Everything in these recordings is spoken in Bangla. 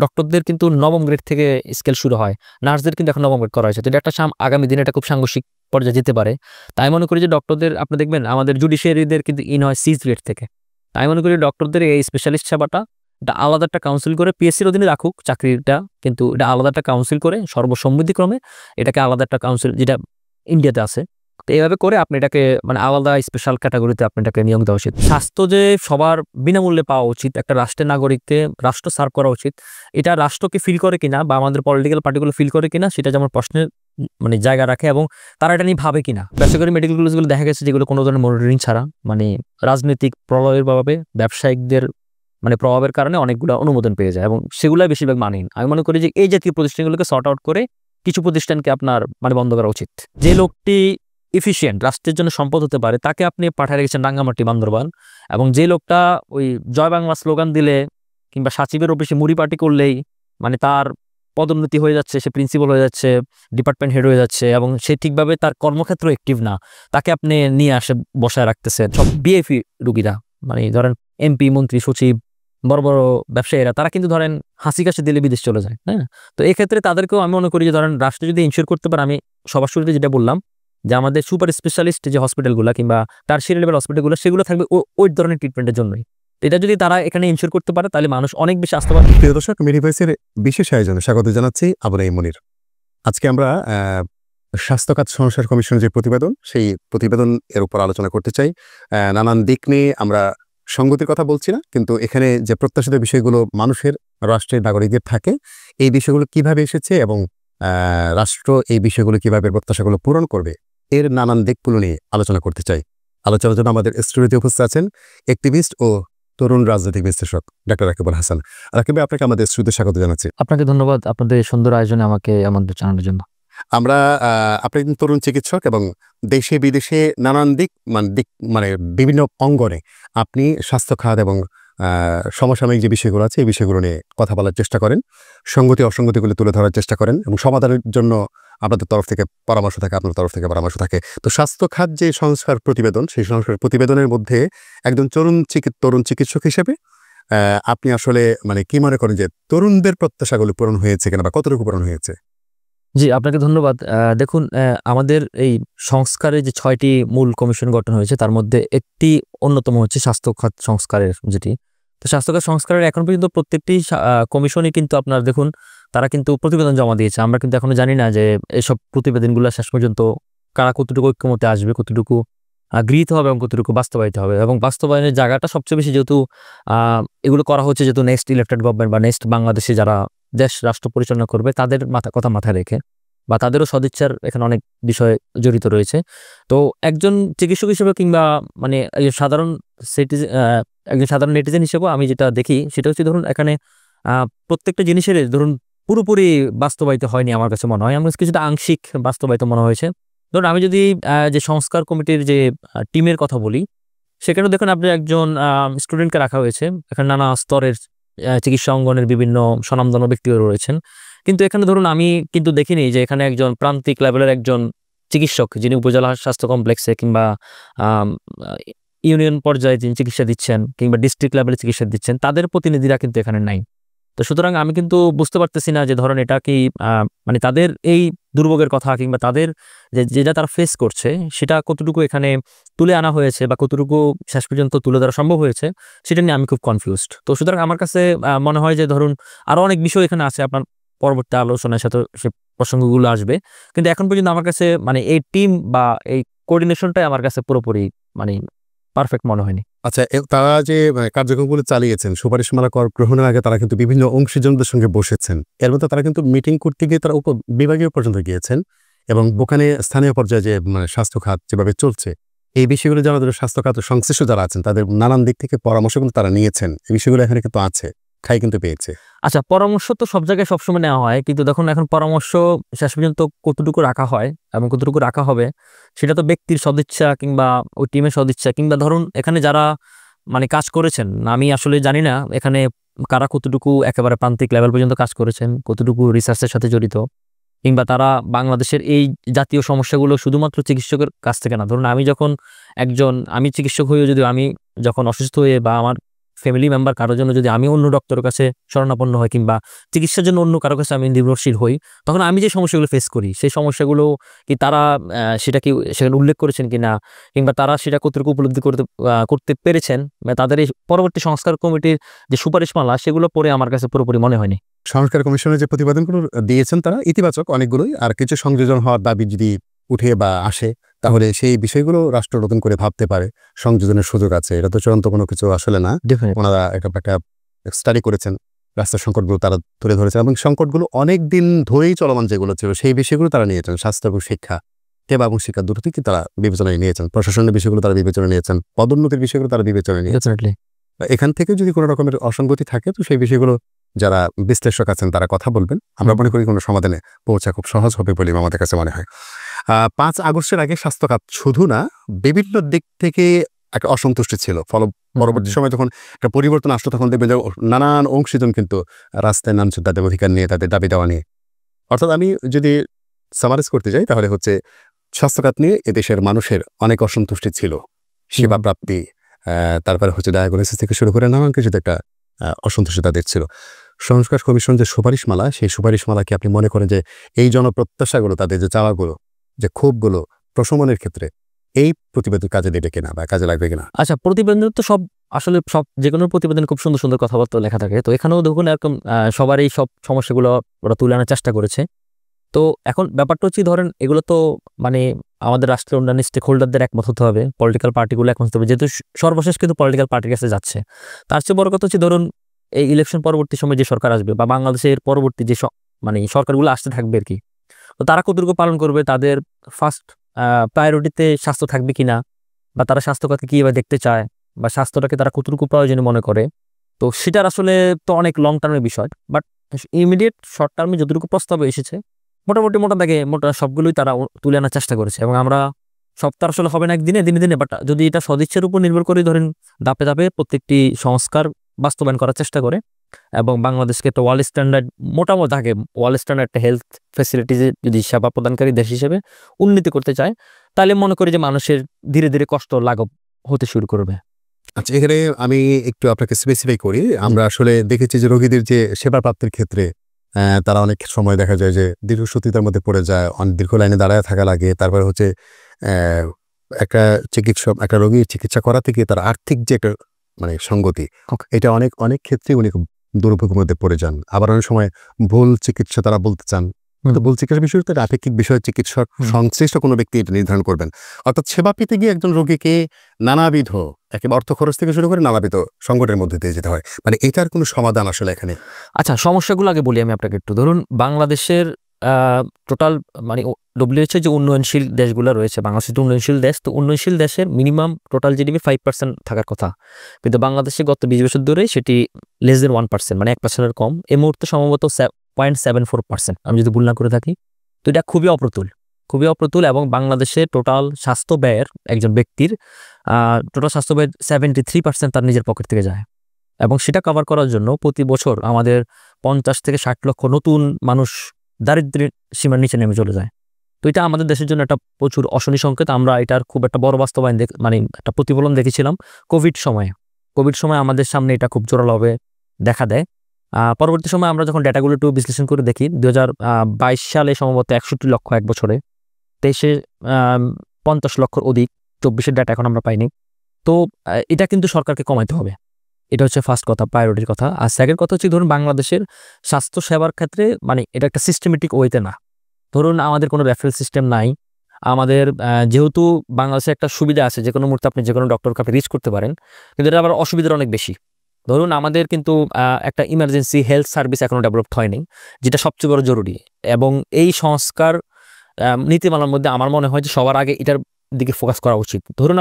ডক্টরদের কিন্তু নবম গ্রেড থেকে স্কেল শুরু হয়, নার্সদের কিন্তু এখন নবম গ্রেড করা হয়েছে। তো এটা একটা আগামী দিনে এটা খুব সাংঘর্ষিক পর্যায়ে যেতে পারে। তাই মনে করি যে ডক্টরদের আপনি দেখবেন আমাদের জুডিশিয়ারিদের কিন্তু হয় 6 গ্রেড থেকে। তাই মনে করি ডক্টরদের এই স্পেশালিস্ট সেবাটা এটা আলাদা একটা কাউন্সিল করে পিএসসির অধীনে রাখুক চাকরিটা, কিন্তু এটা আলাদা একটা কাউন্সিল করে সর্বসম্মতিক্রমে এটাকে আলাদা একটা কাউন্সিল যেটা ইন্ডিয়াতে আছে, তো এইভাবে করে আপনি এটাকে মানে আলাদা স্পেশাল ক্যাটাগরিতে আপনি এটাকে নিয়োগ দেওয়া উচিত। স্বাস্থ্য যে সবার বিনামূল্যে পাওয়া উচিত, একটা রাষ্ট্রের নাগরিককে রাষ্ট্র সার্ভ করা উচিত, এটা রাষ্ট্রকে ফিল করে কিনা বা আমাদের পলিটিক্যাল পার্টিগুলো ফিল করে কিনা সেটা যেমন প্রশ্নের মানে জায়গা রাখে, এবং তারা এটা নিয়ে ভাবে কিনা। বেসরকারি মেডিকেল কলেজগুলো দেখা গেছে যেগুলো কোনো ধরনের মনিটরিং ছাড়া মানে রাজনৈতিক প্রভাবের ভাবে ব্যবসায়িকদের মানে প্রভাবের কারণে অনেকগুলো অনুমোদন পেয়ে যায় এবং সেগুলাই বেশিরভাগ মানেন। আমি মনে করি যে এই জাতীয় প্রতিষ্ঠানগুলোকে সর্ট আউট করে কিছু প্রতিষ্ঠানকে আপনার মানে বন্ধ করা উচিত। যে লোকটি এফিশিয়েন্ট রাষ্ট্রের জন্য সম্পদ হতে পারে তাকে আপনি পাঠিয়ে রেখেছেন রাঙ্গামাটি বান্দরবান, এবং যে লোকটা ওই জয় বাংলা স্লোগান দিলে কিংবা সাচিবের অফিসে মুড়ি পার্টি করলেই মানে তার পদোন্নতি হয়ে যাচ্ছে, সে প্রিন্সিপাল হয়ে যাচ্ছে, ডিপার্টমেন্ট হেড হয়ে যাচ্ছে এবং সে ঠিকভাবে তার কর্মক্ষেত্র অ্যাক্টিভ না, তাকে আপনি নিয়ে আসে বসায় রাখতেছেন। সব বিএফি রুগীরা মানে ধরেন এমপি, মন্ত্রী, সচিব, বড় বড় ব্যবসায়ীরা তারা কিন্তু ধরেন হাসি কাশি দিলে বিদেশ চলে যায়। হ্যাঁ, তো এক্ষেত্রে তাদেরকেও আমি মনে করি যে ধরেন রাষ্ট্র যদি ইনশিওর করতে পারে, আমি সবার শুরুতে যেটা বললাম যে আমাদের সুপার স্পেশালিস্ট যে হসপিটালগুলো কিংবা টারশিয়ারি লেভেল হসপিটালগুলো সেগুলো থাকবে ওই ধরনের ট্রিটমেন্টের জন্যই। এটা যদি তারা এখানে ইনশিওর করতে পারে তাহলে মানুষ অনেক বেশি আস্থাবান। প্রিয় দর্শক, মেডি ভয়েসের বিশেষ আয়োজনে স্বাগত জানাচ্ছি আবু মনির। আজকে আমরা স্বাস্থ্য খাত সংস্কার কমিশনের যে প্রতিবেদন, সেই প্রতিবেদন এর উপর আলোচনা করতে চাই। নানান দিক নিয়ে আমরা সঙ্গতির কথা বলছি না, কিন্তু এখানে যে প্রত্যাশিত বিষয়গুলো মানুষের রাষ্ট্রের নাগরিকদের থাকে, এই বিষয়গুলো কিভাবে এসেছে এবং রাষ্ট্র এই বিষয়গুলো কিভাবে প্রত্যাশাগুলো পূরণ করবে, এর নানান দিকগুলো নিয়ে আলোচনা করতে চাই। আলোচনার জন্য আমাদের স্টুডিওতে উপস্থিত আছেন অ্যাক্টিভিস্ট ও তরুণ রাজনৈতিক বিশ্লেষক ডাক্তার রাকিব আল হাসান। রাকিব, আপনাকে আমাদের স্টুডিওতে স্বাগত জানাচ্ছি। আপনাকে ধন্যবাদ আপনাদের সুন্দর আয়োজনে আমাকে আমাদের জানানোর জন্য। আমরা আপনি একজন তরুণ চিকিৎসক এবং দেশে বিদেশে নানান মানে বিভিন্ন অঙ্গনে আপনি স্বাস্থ্য খাত এবং সমসাময়িক যে বিষয়গুলো আছে এই বিষয়গুলো নিয়ে কথা বলার চেষ্টা করেন, সংগতি অসঙ্গতিগুলো তুলে ধরার চেষ্টা করেন এবং সমাধানের জন্য আপনাদের তরফ থেকে পরামর্শ থাকে, আপনার তরফ থেকে পরামর্শ থাকে। তো স্বাস্থ্য খাত যে সংস্কার প্রতিবেদন, সেই সংস্কার প্রতিবেদনের মধ্যে একজন তরুণ চিকিৎসক হিসেবে আপনি আসলে মানে কি মনে করেন যে তরুণদের প্রত্যাশাগুলো পূরণ হয়েছে কিনা বা কতটুকু পূরণ হয়েছে? জি, আপনাকে ধন্যবাদ। দেখুন, আমাদের এই সংস্কারের যে ৬টি মূল কমিশন গঠন হয়েছে তার মধ্যে একটি অন্যতম হচ্ছে স্বাস্থ্য খাত সংস্কারের যেটি। তো স্বাস্থ্য খাত সংস্কারের এখন পর্যন্ত প্রত্যেকটি কমিশনই কিন্তু আপনার দেখুন তারা কিন্তু প্রতিবেদন জমা দিয়েছে। আমরা কিন্তু এখনো জানি না যে এসব প্রতিবেদনগুলো শেষ পর্যন্ত কারা কতটুকু ঐক্যমতে আসবে, কতটুকু গৃহীত হবে এবং কতটুকু বাস্তবায়িত হবে, এবং বাস্তবায়নের জায়গাটা সবচেয়ে বেশি যেহেতু এগুলো করা হচ্ছে যেহেতু নেক্সট ইলেক্টেড গভর্নমেন্ট বা নেক্সট বাংলাদেশে যারা দেশ রাষ্ট্র পরিচালনা করবে তাদের কথা মাথায় রেখে বা তাদেরও সদিচ্ছার এখানে অনেক বিষয় জড়িত রয়েছে। তো একজন চিকিৎসক হিসেবে কিংবা মানে একজন সাধারণ নেটিজেন হিসেবেও আমি যেটা দেখি সেটা হচ্ছে ধরুন এখানে প্রত্যেকটা জিনিসের ধরুন পুরোপুরি বাস্তবায়িত হয়নি আমার কাছে মনে হয়, আমার কিছুটা আংশিক বাস্তবায়িত মনে হয়েছে। ধরুন আমি যদি যে সংস্কার কমিটির যে টিমের কথা বলি, সেখানেও দেখুন আপনি একজন স্টুডেন্টকে রাখা হয়েছে, এখানে নানা স্তরের চিকিৎসা অঙ্গনের বিভিন্ন স্বনামধন্য ব্যক্তিও রয়েছেন, কিন্তু এখানে ধরুন আমি কিন্তু দেখিনি যে এখানে একজন প্রান্তিক লেভেলের একজন চিকিৎসক যিনি উপজেলা স্বাস্থ্য কমপ্লেক্সে কিংবা ইউনিয়ন পর্যায়ে যিনি চিকিৎসা দিচ্ছেন কিংবা ডিস্ট্রিক্ট লেভেলে চিকিৎসা দিচ্ছেন তাদের প্রতিনিধিরা কিন্তু এখানে নাই। তো সুতরাং আমি কিন্তু বুঝতে পারতেছি না যে ধরেন এটা কি মানে তাদের এই দুর্ভোগের কথা কিংবা তাদের যেটা তারা ফেস করছে সেটা কতটুকু এখানে তুলে আনা হয়েছে বা কতটুকু শেষ পর্যন্ত তুলে ধরা সম্ভব হয়েছে সেটা নিয়ে আমি খুব কনফিউজড। তো সুতরাং আমার কাছে মনে হয় যে ধরুন আরো অনেক বিষয় এখানে আছে, আপনার পরবর্তী আলোচনার সাথে সে প্রসঙ্গগুলো আসবে, কিন্তু এখন পর্যন্ত আমার কাছে মানে এই টিম বা এই কোঅর্ডিনেশনটাই আমার কাছে পুরোপুরি মানে পারফেক্ট মনে হয়নি। আচ্ছা, তারা যে কার্যক্রমগুলো চালিয়েছেন সুপারিশমালা গ্রহণের আগে তারা কিন্তু বিভিন্ন অংশীজনদের সঙ্গে বসেছেন, এর মধ্যে তারা কিন্তু মিটিং করতে গিয়ে তারা বিভাগীয় পর্যন্ত গিয়েছেন এবং ওখানে স্থানীয় পর্যায়ে যে স্বাস্থ্য খাত যেভাবে চলছে এই বিষয়গুলো যারা স্বাস্থ্য খাত সংশ্লিষ্ট যারা আছেন তাদের নানান দিক থেকে পরামর্শ কিন্তু তারা নিয়েছেন, এই বিষয়গুলো এখানে কিন্তু আছে, খাই কিন্তু পেয়েছে। আচ্ছা, পরামর্শ তো সব জায়গায় সবসময় নেওয়া হয়, কিন্তু দেখুন এখন পরামর্শ শেষ পর্যন্ত কতটুকু রাখা হয় এবং কতটুকু রাখা হবে সেটা তো ব্যক্তির সদিচ্ছা কিংবা ওই টিমের সদিচ্ছা কিংবা ধরুন এখানে যারা মানে কাজ করেছেন, আমি আসলে জানি না এখানে কারা কতটুকু একেবারে প্রান্তিক লেভেল পর্যন্ত কাজ করেছেন, কতটুকু রিসার্চের সাথে জড়িত, কিংবা তারা বাংলাদেশের এই জাতীয় সমস্যাগুলো শুধুমাত্র চিকিৎসকের কাছ থেকে না, ধরুন আমি চিকিৎসক হয়েও যদি আমি যখন অসুস্থ হয়ে বা আমার ফ্যামিলি মেম্বার কারোর জন্য যদি আমি অন্য ডক্টরের কাছে শরণাপন্ন হই কিংবা চিকিৎসার জন্য অন্য কারো কাছে আমি নির্ভরশীল হই, তখন আমি যে সমস্যাগুলো ফেস করি সেই সমস্যাগুলো কি তারা সেটা কি সেখানে উল্লেখ করেছেন কিনা, কিংবা তারা সেটা কতটুকু উপলব্ধি করতে পেরেছেন, তাদের এই পরবর্তী সংস্কার কমিটির যে সুপারিশমালা সেগুলো পড়ে আমার কাছে পুরোপুরি মনে হয়নি। সংস্কার কমিশনের যে প্রতিবেদনগুলো দিয়েছেন তারা ইতিবাচক অনেকগুলোই, আর কিছু সংযোজন হওয়ার দাবি যদি উঠে বা আসে তাহলে সেই বিষয়গুলো রাষ্ট্র নতুন করে ভাবতে পারে, সংযোজনের সুযোগ আছে। এটা তো চূড়ান্ত কোনো কিছু আসলে না। ওনারা একটা স্টাডি করেছেন, রাস্তার সংকটগুলো তারা তুলে ধরেছেন এবং সংকটগুলো অনেক দিন ধরেই চলমান যেগুলো ছিল সেই বিষয়গুলো তারা নিয়েছেন। স্বাস্থ্য এবং শিক্ষা, সেবা এবং শিক্ষা দুটো থেকে তারা বিবেচনায় নিয়েছেন, প্রশাসনের বিষয়গুলো তারা বিবেচনায় নিয়েছেন, পদোন্নতির বিষয়গুলো তারা বিবেচনায় নিয়েছেন। এখান থেকে যদি কোনো রকমের অসঙ্গতি থাকে তো সেই বিষয়গুলো যারা বিশ্লেষক আছেন তারা কথা বলবেন। আমরা মনে করি কোনো সমাধানে পৌঁছা খুব সহজ হবে বলে আমাদের কাছে মনে হয়। 5 আগস্টের আগে স্বাস্থ্য খাত শুধু না, বিভিন্ন দিক থেকে একটা অসন্তুষ্টি ছিল। পরবর্তী সময় যখন একটা পরিবর্তন আসলো তখন দেখবেন যে নানান অংশীজন কিন্তু রাস্তায় নামছে তাদের অধিকার নিয়ে, তাদের দাবি দেওয়া নিয়ে। অর্থাৎ আমি যদি সামারাইজ করতে যাই তাহলে হচ্ছে স্বাস্থ্য খাত নিয়ে এদেশের মানুষের অনেক অসন্তুষ্টি ছিল। সেবা প্রাপ্তি, তারপরে হচ্ছে ডায়াগনোসিস থেকে শুরু করে নানান কিছুতে একটা অসন্তুষ্টি তাদের ছিল। সংস্কার কমিশন যে সুপারিশমালা, সেই সুপারিশমালা কি আপনি মনে করেন যে এই জনপ্রত্যাশাগুলো, তাদের যে চাওয়াগুলো, যে ক্ষোভগুলো প্রশমনের ক্ষেত্রে এই প্রতিবেদন কাজে দেবে কিনা বা কাজে লাগবে কিনা? আচ্ছা, প্রতিবেদন তো সব আসলে সব যে কোনো প্রতিবেদন খুব সুন্দর সুন্দর কথাবার্তা লেখা থাকে। তো এখানেও দেখুন এরকম সবার এই সব সমস্যাগুলো ওরা তুলে আনার চেষ্টা করেছে। তো এখন ব্যাপারটা হচ্ছে ধরেন এগুলো তো মানে আমাদের রাষ্ট্রের অন্যান্য স্টেক হোল্ডারদের একমত হতে হবে, পলিটিক্যাল পার্টিগুলো একমত হতে হবে, যেহেতু সর্বশেষ কিন্তু পলিটিক্যাল পার্টির কাছে যাচ্ছে। তার চেয়ে বড় কথা হচ্ছে ধরুন এই ইলেকশন পরবর্তী সময় যে সরকার আসবে বা বাংলাদেশের পরবর্তী যে মানে সরকারগুলো আসতে থাকবে আর কি, তো তারা কতটুকু পালন করবে, তাদের ফার্স্ট প্রায়োরিটিতে স্বাস্থ্য থাকবে কিনা, বা তারা স্বাস্থ্যখাতকে কীভাবে দেখতে চায়, বা স্বাস্থ্যটাকে তারা কতটুকু প্রয়োজনীয় মনে করে। তো সেটার আসলে তো অনেক লং টার্মের বিষয়, বাট ইমিডিয়েট শর্ট টার্মে যতটুকু প্রস্তাব এসেছে মোটা সবগুলোই তারা তুলে আনার চেষ্টা করেছে। এবং আমরা সব তো আসলে হবে না একদিনে, দিনে দিনে, বাট যদি এটা সদিচ্ছার উপর নির্ভর করে ধরেন ধাপে ধাপে প্রত্যেকটি সংস্কার বাস্তবায়ন করার চেষ্টা করে এবং বাংলাদেশকে একটা ওয়ার্ল্ড স্ট্যান্ডার্ড, মোটামুটি থাকে ওয়ার্ল্ড স্ট্যান্ডার্ড একটা হেলথ ফ্যাসিলিটিজে যদি সেবা প্রদানকারী দেশ হিসেবে উন্নতি করতে চায়, তাহলে মনে করি যে মানুষের ধীরে ধীরে কষ্ট লাঘব হতে শুরু করবে। আচ্ছা, এখানে আমি একটু আপনাকে স্পেসিফাই করি। আমরা আসলে দেখেছি যে রোগীদের যে সেবা প্রাপ্তির ক্ষেত্রে তারা অনেক সময় দেখা যায় যে দীর্ঘসূত্রিতার মধ্যে পড়ে যায়, অনেক দীর্ঘ লাইনে দাঁড়ায় থাকা লাগে। তারপরে হচ্ছে একটা চিকিৎসক একটা রোগীর চিকিৎসা করা থেকে তার আর্থিক যে একটা মানে সঙ্গতি, এটা অনেক অনেক ক্ষেত্রে উনি খুব দুর্ভোগের মধ্যে পড়ে যান। আবার অনেক সময় ভুল চিকিৎসা তারা বলতে চান, তো ভুল চিকিৎসার বিষয় তো আপেক্ষিক বিষয়, চিকিৎসক সংশ্লিষ্ট কোনো ব্যক্তি এটা নির্ধারণ করবেন। অর্থাৎ সেবা পেতে গিয়ে একজন রোগীকে নানাবিধ একেবারে অর্থ খরচ থেকে শুরু করে নানাবিধ সংকটের মধ্যে দিয়ে যেতে হয়। মানে এটার কোনো সমাধান আসলে এখানে? আচ্ছা, সমস্যাগুলো আগে বলি আমি আপনাকে একটু। ধরুন বাংলাদেশের টোটাল মানে WHO যে উন্নয়নশীল দেশগুলো রয়েছে, বাংলাদেশ তো উন্নয়নশীল দেশ, তো উন্নয়নশীল দেশের মিনিমাম টোটাল জিডিপি 5% থাকার কথা, কিন্তু বাংলাদেশে গত 20 বছর ধরে সেটি লেস দেন 1%, মানে 1%-এর কম। এই মুহূর্তে সম্ভবত 0.74%, আমি যদি ভুল না করে থাকি। তো এটা খুবই অপ্রতুল এবং বাংলাদেশের টোটাল স্বাস্থ্য ব্যয়ের একজন ব্যক্তির টোটাল স্বাস্থ্য ব্যয়ের 73% তার নিজের পকেট থেকে যায়। এবং সেটা কভার করার জন্য প্রতি বছর আমাদের 50 থেকে 60 লক্ষ নতুন মানুষ দারিদ্র্যের সীমার নিচে নেমে চলে যায়। তো এটা আমাদের দেশের জন্য একটা প্রচুর অশনি সংকেত। আমরা এটার খুব একটা বড় বাস্তবায়ন মানে একটা প্রতিফলন দেখেছিলাম কোভিড সময়ে আমাদের সামনে এটা খুব জোরালোভাবে দেখা দেয়। পরবর্তী সময় আমরা যখন ডেটাগুলো একটু বিশ্লেষণ করে দেখি, 2022 সালে সম্ভবত 61 লক্ষ এক বছরে, 23-এ 50 লক্ষর অধিক, 24-এর ডেটা এখন আমরা পাইনি। তো এটা কিন্তু সরকারকে কমাইতে হবে। এটা হচ্ছে ফার্স্ট কথা, প্রায়োরিটির কথা। আর সেকেন্ড কথা হচ্ছে ধরুন বাংলাদেশের স্বাস্থ্য সেবার ক্ষেত্রে মানে এটা একটা সিস্টেমেটিক ওয়েতে না। ধরুন আমাদের কোনো রেফারেল সিস্টেম নাই। আমাদের যেহেতু বাংলাদেশে একটা সুবিধা আছে, যে কোনো মুহূর্তে আপনি যে কোনো ডক্টরকে আপনি রিচ করতে পারেন, কিন্তু এটা আবার অসুবিধার অনেক বেশি। ধরুন আমাদের কিন্তু একটা ইমার্জেন্সি হেলথ সার্ভিস এখনো ডেভেলপড হয়নি, যেটা সবচেয়ে বড় জরুরি। এবং এই সংস্কার নীতিমালার মধ্যে আমার মনে হয় যে সবার আগে এটার দিকে ফোকাস করা উচিত। ধরুন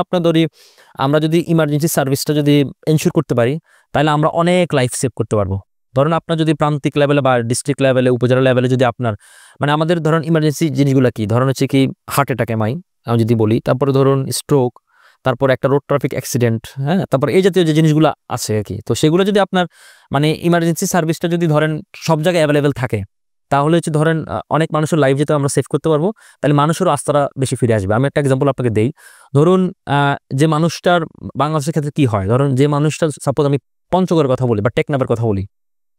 আমরা যদি ইমার্জেন্সি সার্ভিসটা যদি এনশিওর করতে পারি, তাহলে আমরা অনেক লাইফ সেভ করতে পারবো। ধরুন আপনার যদি প্রান্তিক লেভেলে বা ডিস্ট্রিক্ট লেভেলে, উপজেলা লেভেলে যদি আপনার মানে আমাদের ধরুন ইমার্জেন্সি জিনিসগুলো কি, ধরুন হচ্ছে কি হার্ট অ্যাটাক এমআই আমি যদি বলি, তারপরে ধরুন স্ট্রোক, তারপর একটা রোড ট্রাফিক অ্যাক্সিডেন্ট, হ্যাঁ, তারপর এই জাতীয় যে জিনিসগুলো আছে আর কি, তো সেগুলো যদি আপনার মানে ইমার্জেন্সি সার্ভিসটা যদি ধরেন সব জায়গায় অ্যাভেলেবেল থাকে, তাহলে হচ্ছে ধরেন অনেক মানুষের লাইফ যেতে আমরা সেভ করতে পারবো, তাহলে মানুষেরও আস্থাটা বেশি ফিরে আসবে। আমি একটা এক্সাম্পল আপনাকে দেই। ধরুন যে মানুষটার বাংলাদেশের ক্ষেত্রে কি হয়, ধরুন যে মানুষটা সাপোজ আমি পঞ্চগড়ের কথা বলি বা টেকনাফের কথা বলি,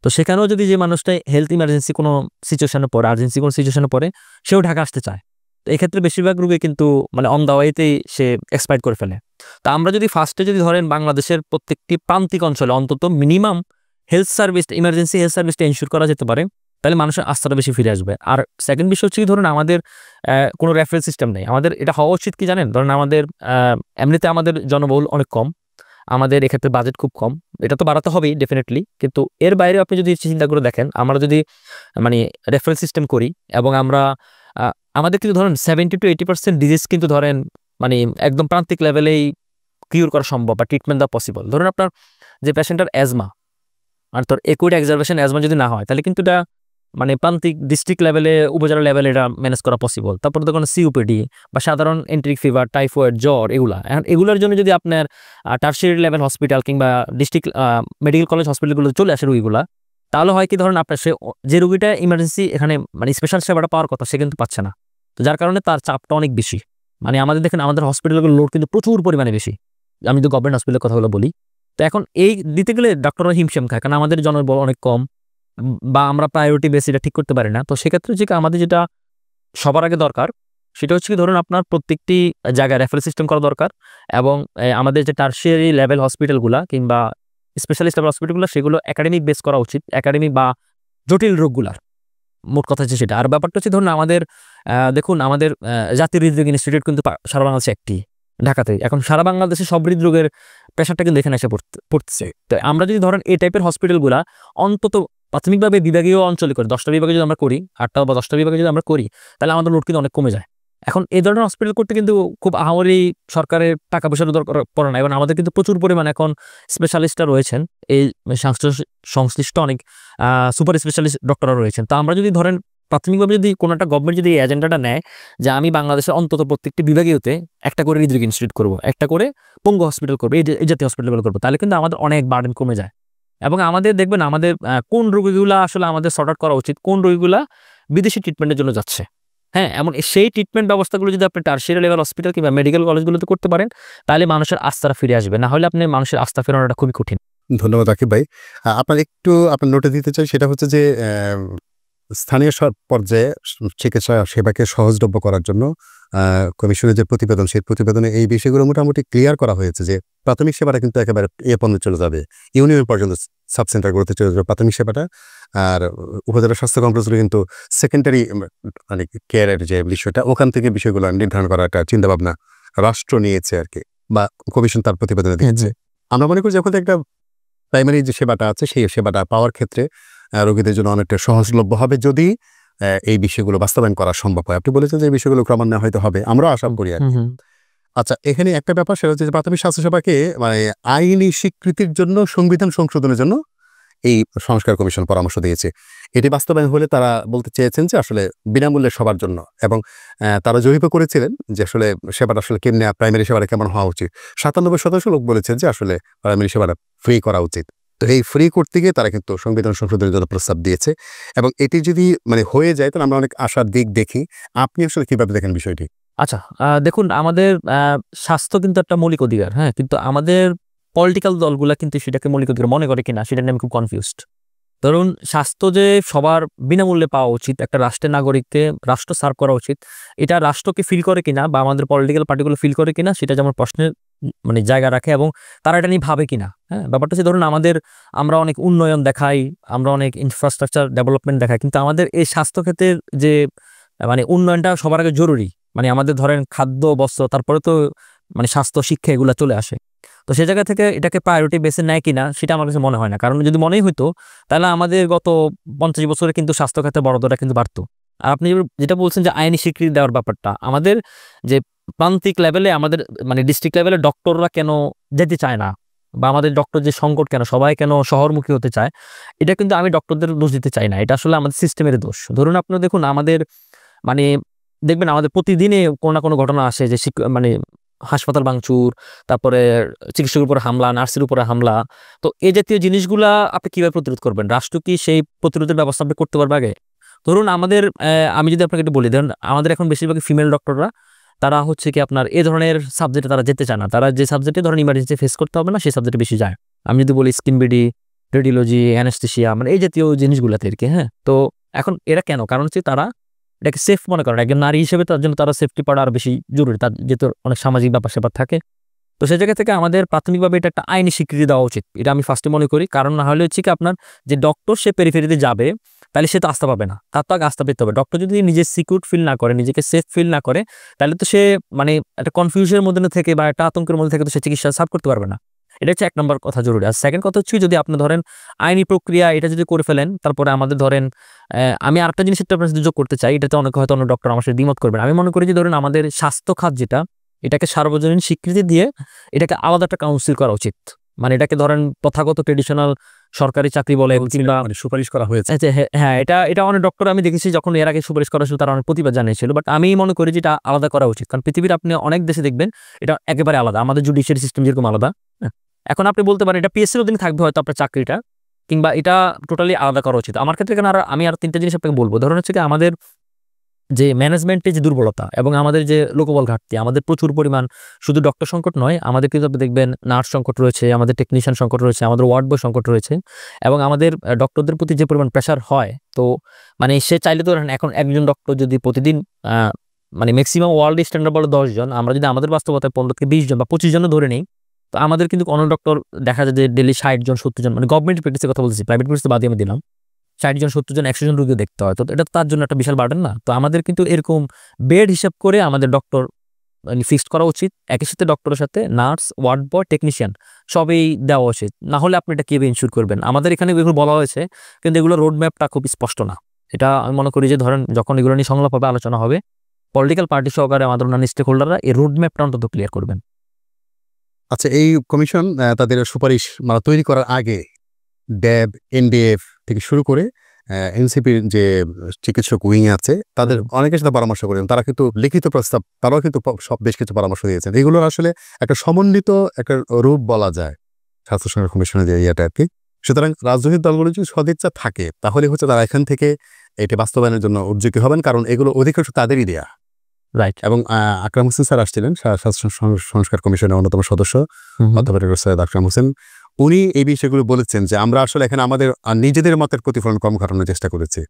তো সেখানেও যদি যে মানুষটা হেলথ ইমার্জেন্সি কোনো সিচুয়েশনে পড়ে, আর্জেন্সি কোনো সিচুয়েশনে পড়ে, সেও ঢাকা আসতে চায়। তো এক্ষেত্রে বেশিরভাগ রোগী কিন্তু মানে অন দ্য ওয়েতেই সে এক্সপায়ার করে ফেলে। তো আমরা যদি ফার্স্টে যদি ধরেন বাংলাদেশের প্রত্যেকটি প্রান্তিক অঞ্চলে অন্তত minimum health service, emergency health সার্ভিসটা এনশিওর করা যেতে পারে, তাহলে মানুষের আস্থাটা বেশি ফিরে আসবে। আর সেকেন্ড বিষয় হচ্ছে কি, ধরুন আমাদের কোনো রেফারেল সিস্টেম নেই। আমাদের এটা হওয়া উচিত কি জানেন, ধরুন আমাদের এমনিতে আমাদের জনবহুল অনেক কম, আমাদের এক্ষেত্রে বাজেট খুব কম, এটা তো বাড়াতে হবেই ডেফিনেটলি, কিন্তু এর বাইরে আপনি যদি চিন্তা করে দেখেন, আমরা যদি মানে রেফারেল সিস্টেম করি এবং আমরা আমাদের কিন্তু ধরেন 70 to 80% ডিজিজ কিন্তু ধরেন মানে একদম প্রান্তিক লেভেলেই কিউর করা সম্ভব বা ট্রিটমেন্ট দেওয়া পসিবল। ধরুন আপনার যে পেশেন্টের অ্যাজমা আর তোর একুইড এক্সারভেশন অ্যাজমা যদি না হয়, তাহলে কিন্তু এটা মানে প্রান্তিক ডিস্ট্রিক্ট লেভেলে, উপজেলা লেভেলে এটা ম্যানেজ করা পসিবল। তারপর দেখুন সিওপিডি বা সাধারণ এন্ট্রিক ফিভার, টাইফয়েড, জ্বর, এগুলোর জন্য যদি আপনার টার্সিয়ারি লেভেল হসপিটাল কিংবা ডিস্ট্রিক্ট মেডিকেল কলেজ হসপিটালগুলো চলে আসে রোগীগুলা, তাহলে হয় কি, ধরুন আপনার যে রোগীটা ইমার্জেন্সি এখানে মানে স্পেশাল সেবাটা পাওয়ার কথা, সে কিন্তু পাচ্ছে না। তো যার কারণে তার চাপটা অনেক বেশি। মানে আমাদের দেখেন আমাদের হসপিটালগুলোর লোড কিন্তু প্রচুর পরিমাণে বেশি, আমি তো গভর্নমেন্ট হসপিটালের কথাগুলো বলি। তো এখন এই দিতে গেলে ডাক্তাররা হিমশিম খায়, কারণ আমাদের জনবল অনেক কম বা আমরা প্রায়োরিটি বেস এটা ঠিক করতে পারি না। তো সেক্ষেত্রে যে আমাদের যেটা সবার আগে দরকার, সেটা হচ্ছে কি, ধরুন আপনার প্রত্যেকটি জায়গায় রেফারেল সিস্টেম করা দরকার, এবং আমাদের যে টার্সিয়ারি লেভেল হসপিটালগুলা কিংবা স্পেশালিস্ট লেভেল হসপিটালগুলো, সেগুলো একাডেমিক বেস করা উচিত, একাডেমিক বা জটিল রোগগুলার, মোট কথা হচ্ছে সেটা। আর ব্যাপারটা হচ্ছে ধরুন আমাদের দেখুন আমাদের জাতীয় হৃদরোগ ইনস্টিটিউট কিন্তু সারা বাংলাদেশে একটি, ঢাকাতে। এখন সারা বাংলাদেশে সব হৃদরোগের পেশাটা কিন্তু এখানে এসে পড়তেছে। তো আমরা যদি ধরেন এই টাইপের হসপিটালগুলা অন্তত প্রাথমিকভাবে বিভাগীয় অঞ্চলে করি, 10টা বিভাগে যদি আমরা করি, 8টা বা 10টা বিভাগে যদি আমরা করি, তাহলে আমাদের লোড কিন্তু অনেক কমে যায়। এখন এই ধরনের হসপিটাল করতে কিন্তু খুব আহামরি সরকারের টাকা পয়সার দরকার পড়ে না, এবং আমাদের কিন্তু প্রচুর পরিমাণে এখন স্পেশালিস্টরা রয়েছেন, এই সংশ্লিষ্ট অনেক সুপার স্পেশালিস্ট ডক্টররা রয়েছেন। তো আমরা যদি ধরেন প্রাথমিকভাবে যদি কোনো একটা গভর্নমেন্ট যদি এই এজেন্ডাটা নেয় যে আমি বাংলাদেশের অন্তত প্রত্যেকটি বিভাগীয়তে একটা করে হৃদরোগ ইনস্টিটিউট করবো, একটা করে পঙ্গু হসপিটাল করবো, এই জাতীয় হসপিটালগুলো করবো, তাহলে কিন্তু আমাদের অনেক বার্ডেন কমে যায়। এবং আমাদের দেখবেন আমাদের কোন রোগীগুলা আসলে আমাদের সর্ট আউট করা উচিত, কোন রোগীগুলা বিদেশি ট্রিটমেন্টের জন্য যাচ্ছে, হ্যাঁ, এমন সেই ট্রিটমেন্ট ব্যবস্থাগুলো যদি আপনি টার্সিয়ারি লেভেল হসপিটাল কিংবা মেডিকেল কলেজগুলোতে করতে পারেন, তাহলে মানুষের আস্থাটা ফিরে আসবে। না হলে আপনি মানুষের আস্থা ফেরানোটা খুবই কঠিন। ধন্যবাদ আকিব ভাই। আপনার নোটে দিতে চাই, সেটা হচ্ছে যে স্থানীয় পর্যায়ে চিকিৎসা সেবাকে সহজলভ্য করার জন্য কমিশনের যে প্রতিবেদন, সেই প্রতিবেদনে এই বিষয়গুলো মোটামুটি ক্লিয়ার করা হয়েছে যে প্রাথমিক সেবাটা কিন্তু একেবারে পর্যন্ত চলে যাবে, ইউনিয়ন পর্যন্ত সাব সেন্টারগুলোতে চলে যাবে প্রাথমিক সেবাটা। আর উপজেলা স্বাস্থ্য কমপ্লেক্সগুলো কিন্তু সেকেন্ডারি মানে কেয়ারের যে বিষয়টা, ওখান থেকে বিষয়গুলো নির্ধারণ করার একটা চিন্তাভাবনা রাষ্ট্র নিয়েছে আর কি, বা কমিশন তার প্রতিবেদনে দিয়েছে। আমরা মনে করি যখন একটা প্রাইমারি যে সেবাটা আছে, সেই সেবাটা পাওয়ার ক্ষেত্রে রোগীদের জন্য অনেকটা সহজলভ্য হবে যদি এই বিষয়গুলো বাস্তবায়ন করা সম্ভব হয়। আপনি বলেছেন যে এই বিষয়গুলো ক্রমান্বয়ে হয়তো হবে, আমরাও আশা করি আর কি। আচ্ছা, এখানে একটা ব্যাপার, সেটা হচ্ছে যে প্রাথমিক স্বাস্থ্যসেবাকে মানে আইনি স্বীকৃতির জন্য সংবিধান সংশোধনের জন্য এই সংস্কার কমিশন পরামর্শ দিয়েছে। এটি বাস্তবায়ন হলে তারা বলতে চেয়েছেন যে আসলে বিনামূল্যে সবার জন্য, এবং তারা জরিপ করেছিলেন যে আসলে সেবাটা আসলে কেমনে, প্রাইমারি সেবাটা কেমন হওয়া উচিত। 97% লোক বলেছেন যে আসলে প্রাইমারি সেবাটা ফ্রি করা উচিত। তো এই ফ্রি করতে গিয়ে তারা কিন্তু সংবিধান সংশোধনের জন্য প্রস্তাব দিয়েছে, এবং এটি যদি মানে হয়ে যায় তাহলে আমরা অনেক আশার দিক দেখি। আপনি আসলে কিভাবে দেখেন বিষয়টি? আচ্ছা, দেখুন আমাদের স্বাস্থ্য কিন্তু একটা মৌলিক অধিকার, হ্যাঁ, কিন্তু আমাদের পলিটিক্যাল দলগুলা কিন্তু সেটাকে মৌলিক অধিকার মনে করে কিনা সেটা নিয়ে আমি খুব কনফিউজড। ধরুন স্বাস্থ্য যে সবার বিনামূল্যে পাওয়া উচিত, একটা রাষ্ট্রের নাগরিককে রাষ্ট্র সার্ভ করা উচিত, এটা রাষ্ট্রকে ফিল করে কিনা বা আমাদের পলিটিক্যাল পার্টিগুলো ফিল করে কিনা, সেটা যেমন প্রশ্নের মানে জায়গা রাখে, এবং তারা এটা নিয়ে ভাবে কিনা। হ্যাঁ, ব্যাপারটা হচ্ছে ধরুন আমরা অনেক উন্নয়ন দেখাই, আমরা অনেক ইনফ্রাস্ট্রাকচার ডেভেলপমেন্ট দেখাই, কিন্তু আমাদের এই স্বাস্থ্যক্ষেত্রের যে মানে উন্নয়নটা সবার আগে জরুরি। মানে আমাদের ধরেন খাদ্য, বস্ত্র, তারপরে তো মানে স্বাস্থ্য, শিক্ষা এগুলো চলে আসে। তো সে জায়গা থেকে এটাকে প্রায়োরিটি বেসে নেয় কিনা সেটা আমার কাছে মনে হয় না, কারণ যদি মনেই হইতো তাহলে আমাদের গত 50 বছরে কিন্তু স্বাস্থ্যখাতে বড়দরা কিন্তু বাড়তো। আর আপনি যেটা বলছেন যে আইনি স্বীকৃতি দেওয়ার ব্যাপারটা, আমাদের যে প্রান্তিক লেভেলে আমাদের মানে ডিস্ট্রিক্ট লেভেলে ডক্টররা কেন যেতে চায় না, বা আমাদের ডক্টর যে সংকট কেন, সবাই কেন শহরমুখী হতে চায়, এটা কিন্তু আমি ডক্টরদের দোষ দিতে চাই না, এটা আসলে আমাদের সিস্টেমের দোষ। ধরুন আপনারা দেখুন আমাদের মানে দেখবেন আমাদের প্রতিদিনে কোনো না কোনো ঘটনা আসে যে মানে হাসপাতাল ভাঙচুর, তারপরে চিকিৎসকের উপরে হামলা, নার্সের উপরে হামলা। তো এই জাতীয় জিনিসগুলা আপনি কিভাবে প্রতিরোধ করবেন? রাষ্ট্র কি সেই প্রতিরোধের ব্যবস্থা আপনি করতে পারবে আগে? ধরুন আমাদের আমি যদি আপনাকে একটু বলি, ধরুন আমাদের এখন বেশিরভাগ ফিমেল ডক্টররা তারা হচ্ছে কি আপনার এ ধরনের সাবজেক্টে তারা যেতে চায় না, তারা যে সাবজেক্টে ধরেন ইমার্জেন্সি ফেস করতে হবে না সেই সাবজেক্টে বেশি যায়। আমি যদি বলি স্কিন বিডি, রেডিওলজি, অ্যানেস্থেশিয়া, মানে এই জাতীয় জিনিসগুলোতে আর কি। হ্যাঁ, তো এখন এরা কেন? কারণ হচ্ছে তারা এটাকে সেফ মনে করেন। একজন নারী হিসেবে তার জন্য তারা সেফটি পাওয়া আরো বেশি জরুরি, তার যেহেতু অনেক সামাজিক ব্যাপার-স্যাপার থাকে। তো সেই জায়গা থেকে আমাদের প্রাথমিকভাবে এটা একটা আইনি স্বীকৃতি দেওয়া উচিত। এটা আমি ফার্স্টে মনে করি। কারণ না হলে হচ্ছে কি আপনার যে ডক্টর সে পেরিফেরিতে যাবে, তাহলে সে তো আস্থা পাবে না। তার তো আগে আস্থা পেতে হবে। ডক্টর যদি নিজে সিকিউর ফিল না করে, নিজেকে সেফ ফিল না করে, তাহলে তো সে মানে একটা কনফিউশনের মধ্যে থেকে বা একটা আতঙ্কের মধ্যে থেকে তো সে চিকিৎসা সার্ভ করতে পারবে না। এটা হচ্ছে ১ নম্বর কথা জরুরি। আর সেকেন্ড কথা হচ্ছে যদি আপনি ধরেন আইনি প্রক্রিয়া এটা যদি করে ফেলেন, তারপরে আমাদের ধরেন আমি আরেকটা জিনিস একটু আপনার সাথে যোগ করতে চাই। এটাতে অনেকে হয়তো অন্য ডক্টর আমার সাথে দ্বিমত করবেন। আমি মনে করি যে ধরুন আমাদের স্বাস্থ্য খাত যেটা, এটাকে সার্বজনীন স্বীকৃতি দিয়ে এটাকে আলাদা একটা কাউন্সিল করা উচিত। মানে এটাকে ধরেন প্রথাগত ট্রেডিশনাল সরকারি চাকরি বলে কিংবা সুপারিশ করা হয়েছে। হ্যাঁ, এটা অনেক ডক্টর আমি দেখেছি যখন এর আগে সুপারিশ করা ছিল তারা অনেক প্রতিবাদ জানিয়েছিল। বাট আমি মনে করি যে এটা আলাদা করা উচিত। কারণ পৃথিবীর আপনি অনেক দেশে দেখবেন এটা একেবারে আলাদা। আমাদের জুডিশিয়ারি সিস্টেম যেরকম আলাদা, হ্যাঁ? এখন আপনি বলতে পারেন এটা পিএসসির অধীনে থাকবে হয়তো আপনার চাকরিটা, কিংবা এটা টোটালি আলাদা করা উচিত। আমার ক্ষেত্রে এখানে আমি আর ৩টা জিনিস আপনাকে বলব। ধরুন হচ্ছে কি আমাদের যে ম্যানেজমেন্টের যে দুর্বলতা এবং আমাদের যে লোকবল ঘাটতি, আমাদের প্রচুর পরিমাণ শুধু ডক্টর সংকট নয়, আমাদের কিন্তু আপনি দেখবেন নার্স সংকট রয়েছে, আমাদের টেকনিশিয়ান সংকট রয়েছে, আমাদের ওয়ার্ড বয় সংকট রয়েছে এবং আমাদের ডক্টরদের প্রতি যে পরিমাণ প্রেশার হয়, তো মানে সে চাইলে তো এখন একজন ডক্টর যদি প্রতিদিন মানে ম্যাক্সিমাম ওয়ার্ল্ড স্ট্যান্ডার্ড বলে ১০ জন, আমরা যদি আমাদের বাস্তবতায় ১৫ থেকে ২০ জন বা ২৫ জনও ধরে নিই, তো আমাদের কিন্তু অন্য ডক্টর দেখা যায় যে ডেইলি ৬০ জন ৭০ জন, মানে গভর্নমেন্ট প্র্যাকটিসের কথা বলতেছি, প্রাইভেট প্র্যাকটিস বাদে আমি দিলাম, ৬০ জন ৭০ জন ১০০ জন রোগীও দেখতে হয়। তো এটা তার জন্য একটা বিশাল বার্ডেন না? তো আমাদের কিন্তু এরকম বেড হিসাব করে আমাদের ডক্টর মানে ফিক্সড করা উচিত। একই সাথে ডক্টরের সাথে নার্স, ওয়ার্ড বয়, টেকনিশিয়ান সবই দেওয়া উচিত। না হলে আপনি এটা কিভাবে ইনশিওর করবেন? আমাদের এখানে এগুলো বলা হয়েছে, কিন্তু এগুলো রোড ম্যাপটা খুব স্পষ্ট না। এটা আমি মনে করি যে ধরেন যখন এগুলো নিয়ে সংলাপ হবে, আলোচনা হবে, পলিটিক্যাল পার্টি সহকারে আমাদের অন্যান্য স্টেক হোল্ডাররা এই রোড ম্যাপটা অন্তত ক্লিয়ার করবেন। আচ্ছা, এই কমিশন তাদের সুপারিশ তৈরি করার আগে ড্যাব, এনডিএফ থেকে শুরু করে এনসিপির যে চিকিৎসক উইং আছে তাদের অনেকের সাথে পরামর্শ করেন। তারা কিন্তু লিখিত প্রস্তাব, তারাও কিন্তু সব বেশ কিছু পরামর্শ দিয়েছেন। এগুলোর আসলে একটা সমন্বিত একটা রূপ বলা যায় স্বাস্থ্য সংরক্ষণ কমিশনের যে ইয়েটা আর কি। সুতরাং রাজনৈতিক দলগুলো যদি সদিচ্ছা থাকে তাহলে হচ্ছে তারা এখান থেকে এটি বাস্তবায়নের জন্য উদ্যোগী হবেন, কারণ এগুলো অধিকাংশ তাদেরই দেয়া। রাইট। এবং আকরাম হোসেন স্যার আসছিলেন, স্বাস্থ্য সংস্কার কমিশনের অন্যতম সদস্য অধ্যাপক সৈয়দ আকরাম হোসেন। উনি এই বিষয়গুলো বলেছেন যে আমরা আসলে এখানে আমাদের নিজেদের মতের প্রতিফলন কম ঘটানোর চেষ্টা করেছি।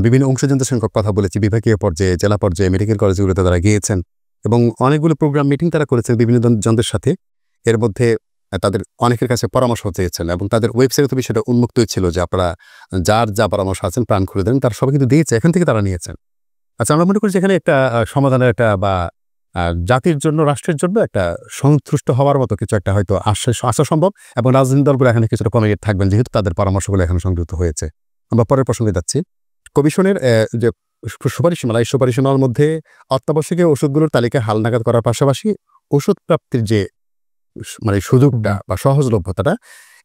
বিভিন্ন অংশজনদের সঙ্গে কথা বলেছি, বিভাগীয় পর্যায়ে, জেলা পর্যায়ে, মেডিকেল কলেজগুলোতে তারা গিয়েছেন এবং অনেকগুলো প্রোগ্রাম মিটিং তারা করেছেন বিভিন্ন জনদের সাথে। এর মধ্যে তাদের অনেকের কাছে পরামর্শ চেয়েছেন এবং তাদের ওয়েবসাইটে বিষয়টা উন্মুক্তই ছিল যে আপনারা যার যা পরামর্শ আছেন প্রাণ খুলে দেন, তারা সবাই কিন্তু দিয়েছে, এখান থেকে তারা নিয়েছেন। আচ্ছা, আমরা মনে করি যে এখানে একটা সমাধানের একটা বা জাতির জন্য, রাষ্ট্রের জন্য একটা সন্তুষ্ট হওয়ার মতো কিছু একটা হয়তো আসা সম্ভব এবং রাজনৈতিক দলগুলো এখানে কিছুটা কমিটেড থাকবেন যেহেতু তাদের পরামর্শগুলো এখানে সংযুক্ত হয়েছে। আমরা পরের প্রসঙ্গে যাচ্ছি। কমিশনের যে সুপারিশমালা, এই সুপারিশমালার মধ্যে অত্যাবশ্যকীয় ওষুধগুলোর তালিকা হালনাগাদ করার পাশাপাশি ওষুধ প্রাপ্তির যে মানে সুযোগটা বা সহজলভ্যতাটা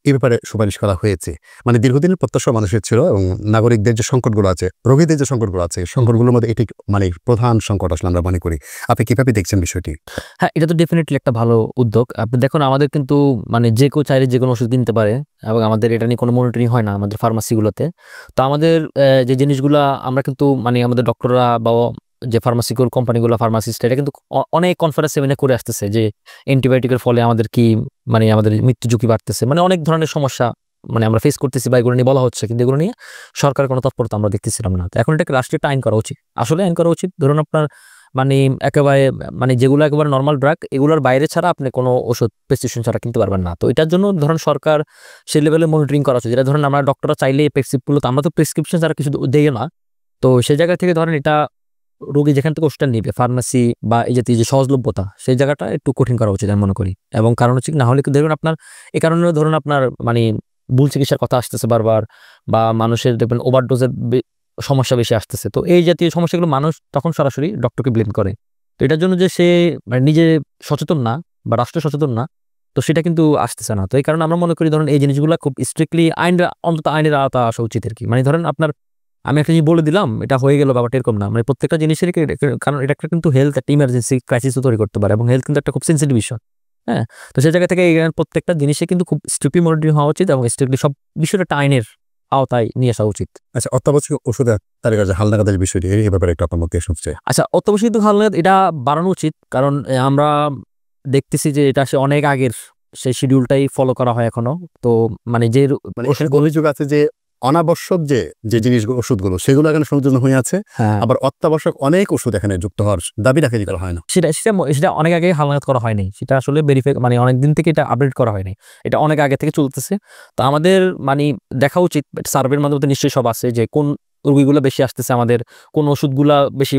এই ব্যাপারে সুপারিশ করা হয়েছে। মানে দীর্ঘদিনের প্রত্যাশা মানুষের ছিল এবং নাগরিকদের যে সংকটগুলো আছে, রোগীদের যে সংকটগুলো আছে, সংকটগুলোর মধ্যে এটি মানে প্রধান সংকট আসলে আমরা মনে করি। আপনি কিভাবে দেখছেন বিষয়টি? হ্যাঁ, এটা তো ডেফিনেটলি একটা ভালো উদ্যোগ। আপনি দেখুন আমাদের কিন্তু মানে যে কেউ চাইলে যে কোনো ওষুধ কিনতে পারে এবং আমাদের এটা নিয়ে কোনো মনিটরিং হয় না আমাদের ফার্মাসিগুলোতে। তো আমাদের যে জিনিসগুলা আমরা কিন্তু মানে আমাদের ডক্টররা বা যে ফার্মাসিউটিক্যাল কোম্পানিগুলো, ফার্মাসিস্ট, এটা কিন্তু অনেক কনফারেন্স সেমিনার করে আসতেছে যে অ্যান্টিবায়োটিকের ফলে আমাদের কি মানে আমাদের মৃত্যু ঝুঁকি বাড়তেছে, মানে অনেক ধরনের সমস্যা মানে আমরা ফেস করতেছি বা এগুলো নিয়ে বলা হচ্ছে, কিন্তু এগুলো নিয়ে সরকারের কোনো তৎপরতা আমরা দেখতেছিলাম না। তো এখন এটাকে রাষ্ট্রীয় আইন করা উচিত, আসলে আইন করা উচিত। ধরুন আপনার মানে একেবারে মানে যেগুলো একেবারে নর্মাল ড্রাগ, এগুলোর বাইরে ছাড়া আপনি কোনো ওষুধ প্রেসক্রিপশন ছাড়া কিনতে পারবেন না। তো এটার জন্য ধরুন সরকার সেই লেভেলে মনিটরিং করা উচিত। যেটা ধরুন আমরা ডক্টররা চাইলে প্রেসক্রিপগুলো, আমরা তো প্রেসক্রিপশন ছাড়া কিছু দেই না। তো সেই জায়গা থেকে ধরেন এটা রোগী যেখান থেকে ওষুধটা নিবে, ফার্মাসি বা এই জাতীয় যে সহজলভ্যতা, সেই জায়গাটা একটু কঠিন করা উচিত আমি মনে করি। এবং কারণ হচ্ছে না হলে দেখবেন আপনার এই কারণে ধরুন আপনার মানে ভুল চিকিৎসার কথা আসতেছে বারবার, বা মানুষের দেখবেন ওভারডোজের সমস্যা বেশি আসতেছে। তো এই জাতীয় সমস্যাগুলো মানুষ তখন সরাসরি ডক্টরকে ব্লেম করে। তো এটার জন্য যে সে মানে নিজে সচেতন না বা রাষ্ট্র সচেতন না, তো সেটা কিন্তু আসতেছে না। তো এই কারণে আমরা মনে করি ধরেন এই জিনিসগুলো খুব স্ট্রিক্টলি অন্তত আইনের আওতা আসা উচিত আর কি। মানে ধরেন আপনার আমি একটা জিনিস বলে দিলাম, এটা হয়ে গেল, ব্যাপারটা এরকম না। মানে প্রত্যেকটা জিনিসেরই কারণ এটা একটা কিন্তু হেলথ একটা ইমার্জেন্সি ক্রাইসিসও তৈরি করতে পারে এবং হেলথ কিন্তু একটা খুব সেন্সিটিভ বিষয়। হ্যাঁ, তো সেই জায়গা থেকে প্রত্যেকটা জিনিসে কিন্তু খুব স্ট্রিক্টলি মনিটরিং হওয়া উচিত এবং স্ট্রিক্টলি সব বিষয়টা একটা আইনের আওতায় নিয়ে আসা উচিত। আচ্ছা, অত্যাবশ্যকীয় ওষুধের তালিকার যে হালনাগাদের বিষয়টি, এই ব্যাপারে একটু আপনার মধ্যে শুনতে চাই। আচ্ছা, অত্যাবশ্যকীয় হালনাগাদ এটা বাড়ানো উচিত, কারণ আমরা দেখতেছি যে এটা সে অনেক আগের সেই শিডিউলটাই ফলো করা হয় এখনো। তো মানে যে মানে এখানে অভিযোগ আছে যে অনাবশ্যক যে জিনিসগুলো ওষুধগুলো সেগুলো এখানে সংযোজন হয়ে আছে, হ্যাঁ আবার অত্যাবশ্যক অনেক ওষুধ এখানে যুক্ত হওয়ার দাবি রাখা যেতে হয় না। সেটা সেটা সেটা অনেক আগে হালনাগাদ করা হয়নি, সেটা আসলে ভেরিফাই মানে অনেক দিন থেকে এটা আপডেট করা হয়নি, এটা অনেক আগে থেকে চলতেছে। তো আমাদের মানে দেখা উচিত সার্ভের মাধ্যমে তো নিশ্চয়ই সব আছে যে কোন রোগীগুলো বেশি আসতেছে, আমাদের কোন ওষুধগুলা বেশি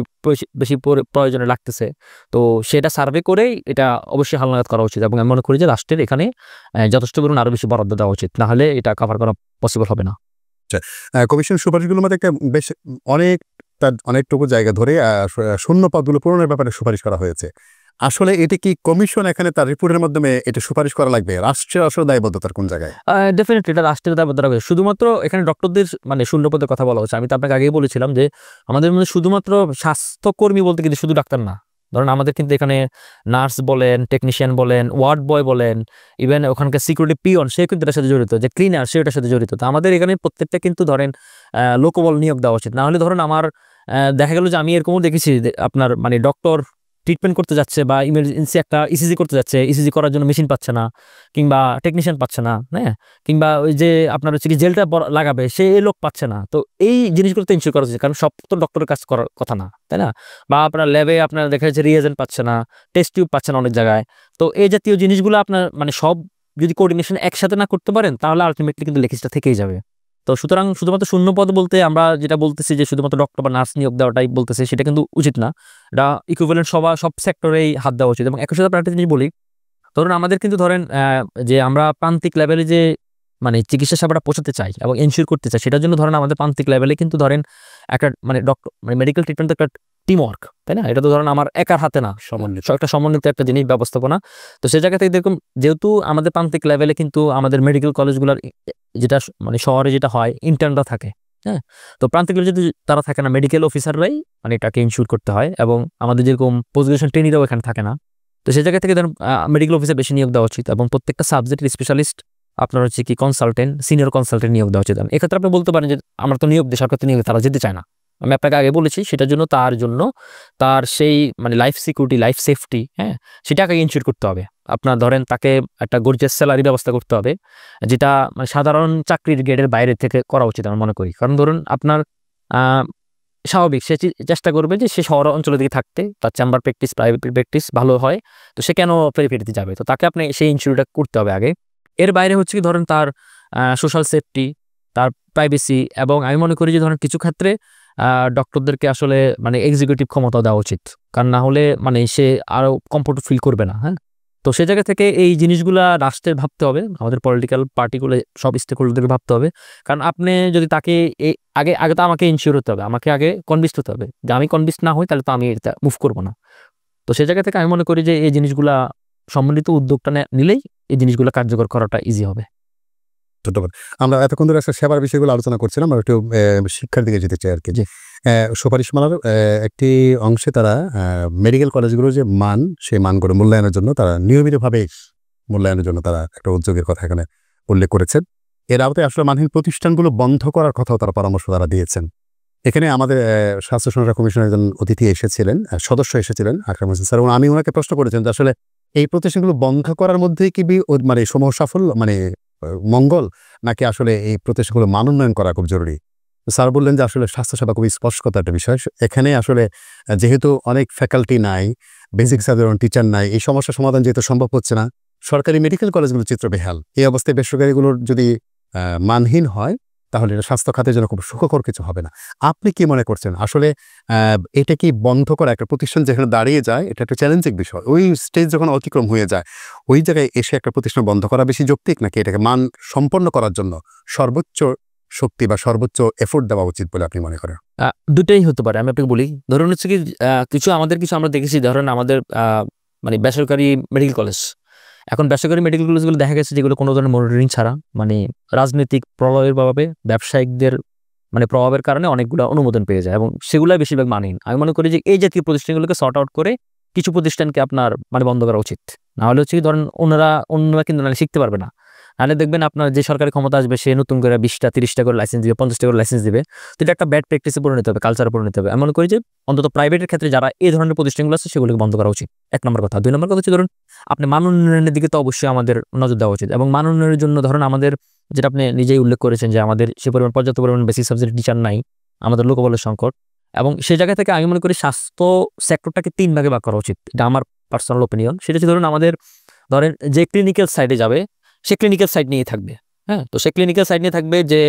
বেশি প্রয়োজনে লাগতেছে। তো সেটা সার্ভে করেই এটা অবশ্যই হালনাগাদ করা উচিত, এবং আমি মনে করি যে রাষ্ট্রের এখানে যথেষ্ট পরিমাণ আরো বেশি বরাদ্দ দেওয়া উচিত, না হলে এটা কভার করা পসিবল হবে না। কমিশন সুপারিশগুলোর মধ্যে একটা বেশ অনেকটুকু জায়গা ধরে শূন্য পদগুলো পূরণের ব্যাপারে সুপারিশ করা হয়েছে। আসলে এটা কি কমিশন এখানে তার রিপোর্টের মাধ্যমে এটা সুপারিশ করা লাগবে? রাষ্ট্রের আসলে দায়বদ্ধতার কোন জায়গায়? ডেফিনেটলি এটা রাষ্ট্রের দায়বদ্ধতা রয়েছে। শুধুমাত্র এখানে ডক্টরদের মানে শূন্য পদের কথা বলা হচ্ছে। আমি তো আপনাকে আগেই বলেছিলাম যে আমাদের মধ্যে শুধুমাত্র স্বাস্থ্যকর্মী বলতে কিন্তু শুধু ডাক্তার না, ধরেন আমাদের কিন্তু এখানে নার্স বলেন, টেকনিশিয়ান বলেন, ওয়ার্ড বয় বলেন, ইভেন ওখানকার সিকিউরিটি পিয়ন সে কিন্তু এটার সাথে জড়িত, যে ক্লিনার সে এটার সাথে জড়িত। তো আমাদের এখানে প্রত্যেকটা কিন্তু ধরেন লোকবল নিয়োগ দেওয়া উচিত, না হলে ধরুন আমার দেখা গেল যে আমি এরকমও দেখেছি যে আপনার মানে ডক্টর ট্রিটমেন্ট করতে যাচ্ছে বা ইমার্জেন্সি একটা ইসিজি করতে যাচ্ছে, ইসিজি করার জন্য মেশিন পাচ্ছে না, কিংবা টেকনিশিয়ান পাচ্ছে না, হ্যাঁ, কিংবা ওই যে আপনার হচ্ছে কি জেলটা লাগাবে সে লোক পাচ্ছে না। তো এই জিনিসগুলো তো ইনশিওর করা উচিত, কারণ সব তো ডক্টরের কাজ করার কথা না, তাই না? বা আপনার ল্যাবে আপনার দেখা যাচ্ছে রিয়েজেন্ট পাচ্ছে না, টেস্ট টিউব পাচ্ছে না অনেক জায়গায়। তো এই জাতীয় জিনিসগুলো আপনার মানে সব যদি কোঅর্ডিনেশন একসাথে না করতে পারেন তাহলে আলটিমেটলি কিন্তু লেখিসটা থেকেই যাবে। তো সুতরাং শুধুমাত্র শূন্য পদ বলতে আমরা যেটা বলতেছি যে শুধুমাত্র ডক্টর বা নার্স নিয়োগ দেওয়াটাই বলতেছি, সেটা কিন্তু উচিত না। এটা ইকুইভ্যালেন্ট সব সেক্টরেই হাত দেওয়া উচিত। এবং একই সাথে আপনার একটা জিনিস বলি, ধরুন আমাদের কিন্তু ধরেন যে আমরা প্রান্তিক লেভেলে যে মানে চিকিৎসা সেবাটা পৌঁছাতে চাই এবং এনশিওর করতে চাই, সেটার জন্য ধরেন আমাদের প্রান্তিক লেভেলে কিন্তু ধরেন একটা মানে ডক্টর মানে মেডিকেল ট্রিটমেন্ট একটা টিম ওয়ার্ক, তাই না? এটা তো ধরেন আমার একার হাতে না, একটা সমন্বিত একটা জিনিস ব্যবস্থাপনা। তো সেই জায়গা থেকে দেখুন, যেহেতু আমাদের প্রান্তিক লেভেলে কিন্তু আমাদের মেডিকেল কলেজগুলোর যেটা মানে শহরে যেটা হয় ইন্টার্নরা থাকে, হ্যাঁ, তো প্রান্তিক যদি তারা থাকে না, মেডিকেল অফিসাররাই মানে এটাকে ইনশিওর করতে হয়, এবং আমাদের যেরকম পোস্ট গ্রাজুয়েশন ট্রেনিরাও এখানে থাকে না। তো সেই জায়গা থেকে ধরুন মেডিকেল অফিসার বেশি নিয়োগ দেওয়া উচিত, এবং প্রত্যেকটা সাবজেক্টের স্পেশালিস্ট আপনার হচ্ছে কি কনসালটেন্ট, সিনিয়র কনসালটেন্ট নিয়োগ দেওয়া উচিত। এক্ষেত্রে আপনি বলতে পারেন যে আমরা তো নিয়োগ দিই, সরকার তো নিয়োগ তারা যেতে চায় না। আমি আপনাকে আগে বলেছি সেটার জন্য তার সেই মানে লাইফ সিকিউরিটি, লাইফ সেফটি, হ্যাঁ, সেটাকে ইনশিওর করতে হবে। আপনার ধরেন তাকে একটা গর্জিয়াস স্যালারি ব্যবস্থা করতে হবে, যেটা মানে সাধারণ চাকরির গ্রেডের বাইরে থেকে করা উচিত আমি মনে করি। কারণ ধরুন আপনার স্বাভাবিক সে চেষ্টা করবে যে সে শহর অঞ্চলের দিকে থাকতে, তার চেম্বার প্র্যাকটিস, প্রাইভেট প্র্যাকটিস ভালো হয়, তো সে কেন পেরিফেরিতে যাবে? তো তাকে আপনি সেই ইনশিওরটা করতে হবে আগে। এর বাইরে হচ্ছে কি ধরেন তার সোশ্যাল সেফটি, তার প্রাইভেসি, এবং আমি মনে করি যে ধরেন কিছু ক্ষেত্রে ডক্টরদেরকে আসলে মানে এক্সিকিউটিভ ক্ষমতা দেওয়া উচিত, কারণ না হলে মানে সে আরো কমফোর্ট ফিল করবে না, হ্যাঁ। তো সে জায়গা থেকে এই জিনিসগুলা রাষ্ট্রের ভাবতে হবে, আমাদের পলিটিক্যাল পার্টিগুলো সব স্টেক হোল্ডারদের ভাবতে হবে। কারণ আপনি যদি তাকে আগে আগে তো আমাকে ইনশিওর হতে হবে, আমাকে আগে কনভিন্সড হতে হবে, যে আমি কনভিন্সড না হই তাহলে তো আমি এটা মুভ করবো না। তো সে জায়গা থেকে আমি মনে করি যে এই জিনিসগুলা সম্মিলিত উদ্যোগটা নিলেই এই জিনিসগুলো কার্যকর করাটা ইজি হবে। ধন্যবাদ। আমরা এতক্ষণ ধরে আসলে সেবার বিষয়গুলো আলোচনা করছিলাম, আমরা একটু শিক্ষার দিকে যেতে চাই আর কি। সুপারিশমালার একটি অংশে তারা মেডিকেল কলেজগুলোর যে মান, সেই মানগুলো মূল্যায়নের জন্য তারা নিয়মিতভাবে মূল্যায়নের জন্য তারা একটা উদ্যোগের কথা এখানে উল্লেখ করেছেন। এর আওতায় আসলে মানহীন প্রতিষ্ঠানগুলো বন্ধ করার কথাও তারা পরামর্শ তারা দিয়েছেন। এখানে আমাদের স্বাস্থ্য সুরক্ষা কমিশনের একজন অতিথি এসেছিলেন, সদস্য এসেছিলেন আকরাম হোসেন স্যার, এবং আমি ওনাকে প্রশ্ন করেছেন যে আসলে এই প্রতিষ্ঠানগুলো বন্ধ করার মধ্যেই কি মানে সমূহ সাফল্য মানে মঙ্গল, নাকি আসলে এই প্রতিষ্ঠানগুলো মান উন্নয়ন করা খুব জরুরি? স্যার বললেন যে আসলে স্বাস্থ্যসেবা খুবই স্পর্শকতা একটা বিষয়। এখানে আসলে যেহেতু অনেক ফ্যাকাল্টি নাই, বেসিক সাধারণ টিচার নাই, এই সমস্যার সমাধান যেহেতু সম্ভব হচ্ছে না, সরকারি মেডিকেল কলেজগুলোর চিত্র বেহাল। এই অবস্থায় বেসরকারিগুলোর যদি মানহীন হয় তাহলে এটা স্বাস্থ্য খাতের জন্য খুব সুখকর কিছু হবে না। আপনি কি মনে করছেন আসলে এটা কি বন্ধ করা, একটা প্রতিষ্ঠান যেখানে দাঁড়িয়ে যায় এটা একটা চ্যালেঞ্জিং বিষয়, ওই স্টেজ যখন অতিক্রম হয়ে যায় ওই জায়গায় এসে একটা প্রতিষ্ঠান বন্ধ করা বেশি যৌক্তিক, নাকি এটাকে মান সম্পন্ন করার জন্য সর্বোচ্চ শক্তি বা সর্বোচ্চ এফোর্ট দেওয়া উচিত বলে আপনি মনে করেন? দুটাই হতে পারে। আমি আপনাকে বলি, ধরুন হচ্ছে কি কিছু আমরা দেখেছি, ধরেন আমাদের মানে বেসরকারি মেডিকেল কলেজ, এখন বেসরকারি মেডিকেল কলেজগুলো দেখা গেছে যেগুলো কোনো ধরনের মনিটরিং ছাড়া, মানে রাজনৈতিক প্রভাবের প্রভাবে, ব্যবসায়িকদের মানে প্রভাবের কারণে অনেকগুলো অনুমোদন পেয়ে যায়, এবং সেগুলাই বেশিরভাগ মানহীন। আমি মনে করি যে এই জাতীয় প্রতিষ্ঠানগুলোকে সর্ট আউট করে কিছু প্রতিষ্ঠানকে আপনার মানে বন্ধ করা উচিত, না হলে হচ্ছে কি ধরেন অন্যরা কিন্তু শিখতে পারবে না। নাহলে দেখবেন আপনার যে সরকারি ক্ষমতা আসবে সে নতুন করে 20টা 30টা করে লাইসেন্স দিবে, 50টা করে লাইসেন্স দিবে। তো এটা একটা ব্যাড প্র্যাকটিসে পরিণত হবে, কালচারে পরিণত হবে। আমি মনে করি যে অন্তত প্রাইভেটের ক্ষেত্রে যারা এই ধরনের প্রতিষ্ঠানগুলো আছে সেগুলোকে বন্ধ করা উচিত, 1 নম্বর কথা। 2 নম্বর কথা হচ্ছে ধরুন আপনি মান উন্নয়নের দিকে তো অবশ্যই আমাদের নজর দেওয়া উচিত, এবং মান উন্নয়নের জন্য ধরুন আমাদের যেটা আপনি নিজেই উল্লেখ করেছেন যে আমাদের সে পরিমাণ পর্যাপ্ত পরিমাণ বেসিক সাবজেক্ট টিচার নাই, আমাদের লোকবলের সংকট, এবং সেই জায়গা থেকে আমি মনে করি স্বাস্থ্য সেক্টরটাকে 3 ভাগে ভাগ করা উচিত। এটা আমার পার্সোনাল ওপিনিয়ন। সেটা হচ্ছে ধরুন আমাদের ধরেন যে ক্লিনিক্যাল সাইডে যাবে সে ক্লিনিক্যাল সাইড নিয়ে থাকবে, হ্যাঁ, তো সে ক্লিনিক্যাল সাইড নিয়ে থাকবে, যে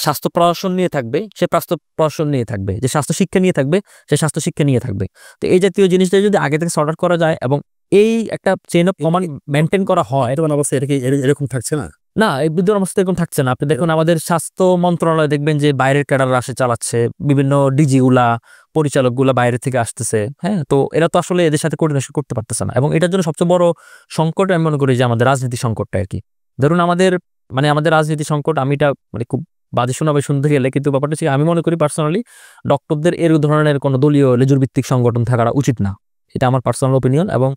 স্বাস্থ্য প্রশাসন নিয়ে থাকবে সে স্বাস্থ্য প্রশাসন নিয়ে থাকবে, যে স্বাস্থ্য শিক্ষা নিয়ে থাকবে সে স্বাস্থ্য শিক্ষা নিয়ে থাকবে। তো এই জাতীয় জিনিসটা যদি আগে থেকে সর্ট আউট করা যায় এবং এই একটা চেইন অফ কমান্ড মেনটেন করা হয়, বর্তমান অবস্থা এটা কি এরকম থাকছে না? না, এই বিদ্যুৎ অবস্থা এরকম থাকছে না। আপনি দেখুন আমাদের স্বাস্থ্য মন্ত্রণালয় দেখবেন যে বাইরের ক্যাডাররা আসে চালাচ্ছে, বিভিন্ন ডিজিগুলা পরিচালকগুলা বাইরে থেকে আসতেছে, হ্যাঁ, তো এরা তো আসলে এদের সাথে কোঅর্ডিনেশন করতে পারতেছে না। এবং এটার জন্য সবচেয়ে বড় সংকট আমি মনে করি যে আমাদের রাজনীতি সংকটটা আর কি। ধরুন আমাদের রাজনীতি সংকট, আমি এটা মানে খুব বাজে শোনাবে শুনতে গেলে, কিন্তু ব্যাপারটা হচ্ছে আমি মনে করি পার্সোনালি ডক্টরদের এর ধরনের কোনো দলীয় লেজুর ভিত্তিক সংগঠন থাকা উচিত না। এটা আমার পার্সোনাল ওপিনিয়ন। এবং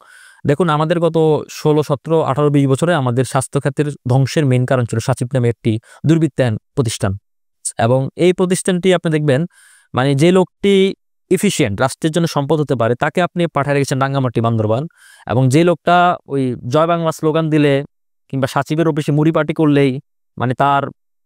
দেখুন আমাদের গত 16, 17, 18, 20 বছরে আমাদের স্বাস্থ্য খাতের ধ্বংসের মেইন কারণ ছিল সাচিব নামে একটি দুর্বৃত্তায়ন প্রতিষ্ঠান। এবং এই প্রতিষ্ঠানটি আপনি দেখবেন মানে যে লোকটি এফিশিয়েন্ট রাষ্ট্রের জন্য সম্পদ হতে পারে তাকে আপনি পাঠিয়ে রেখেছেন রাঙ্গামাটি, বান্দরবান। এবং যে লোকটা ওই জয় বাংলা স্লোগান দিলে কিংবা সাচিবের অফিসে মুড়ি পার্টি করলেই মানে তার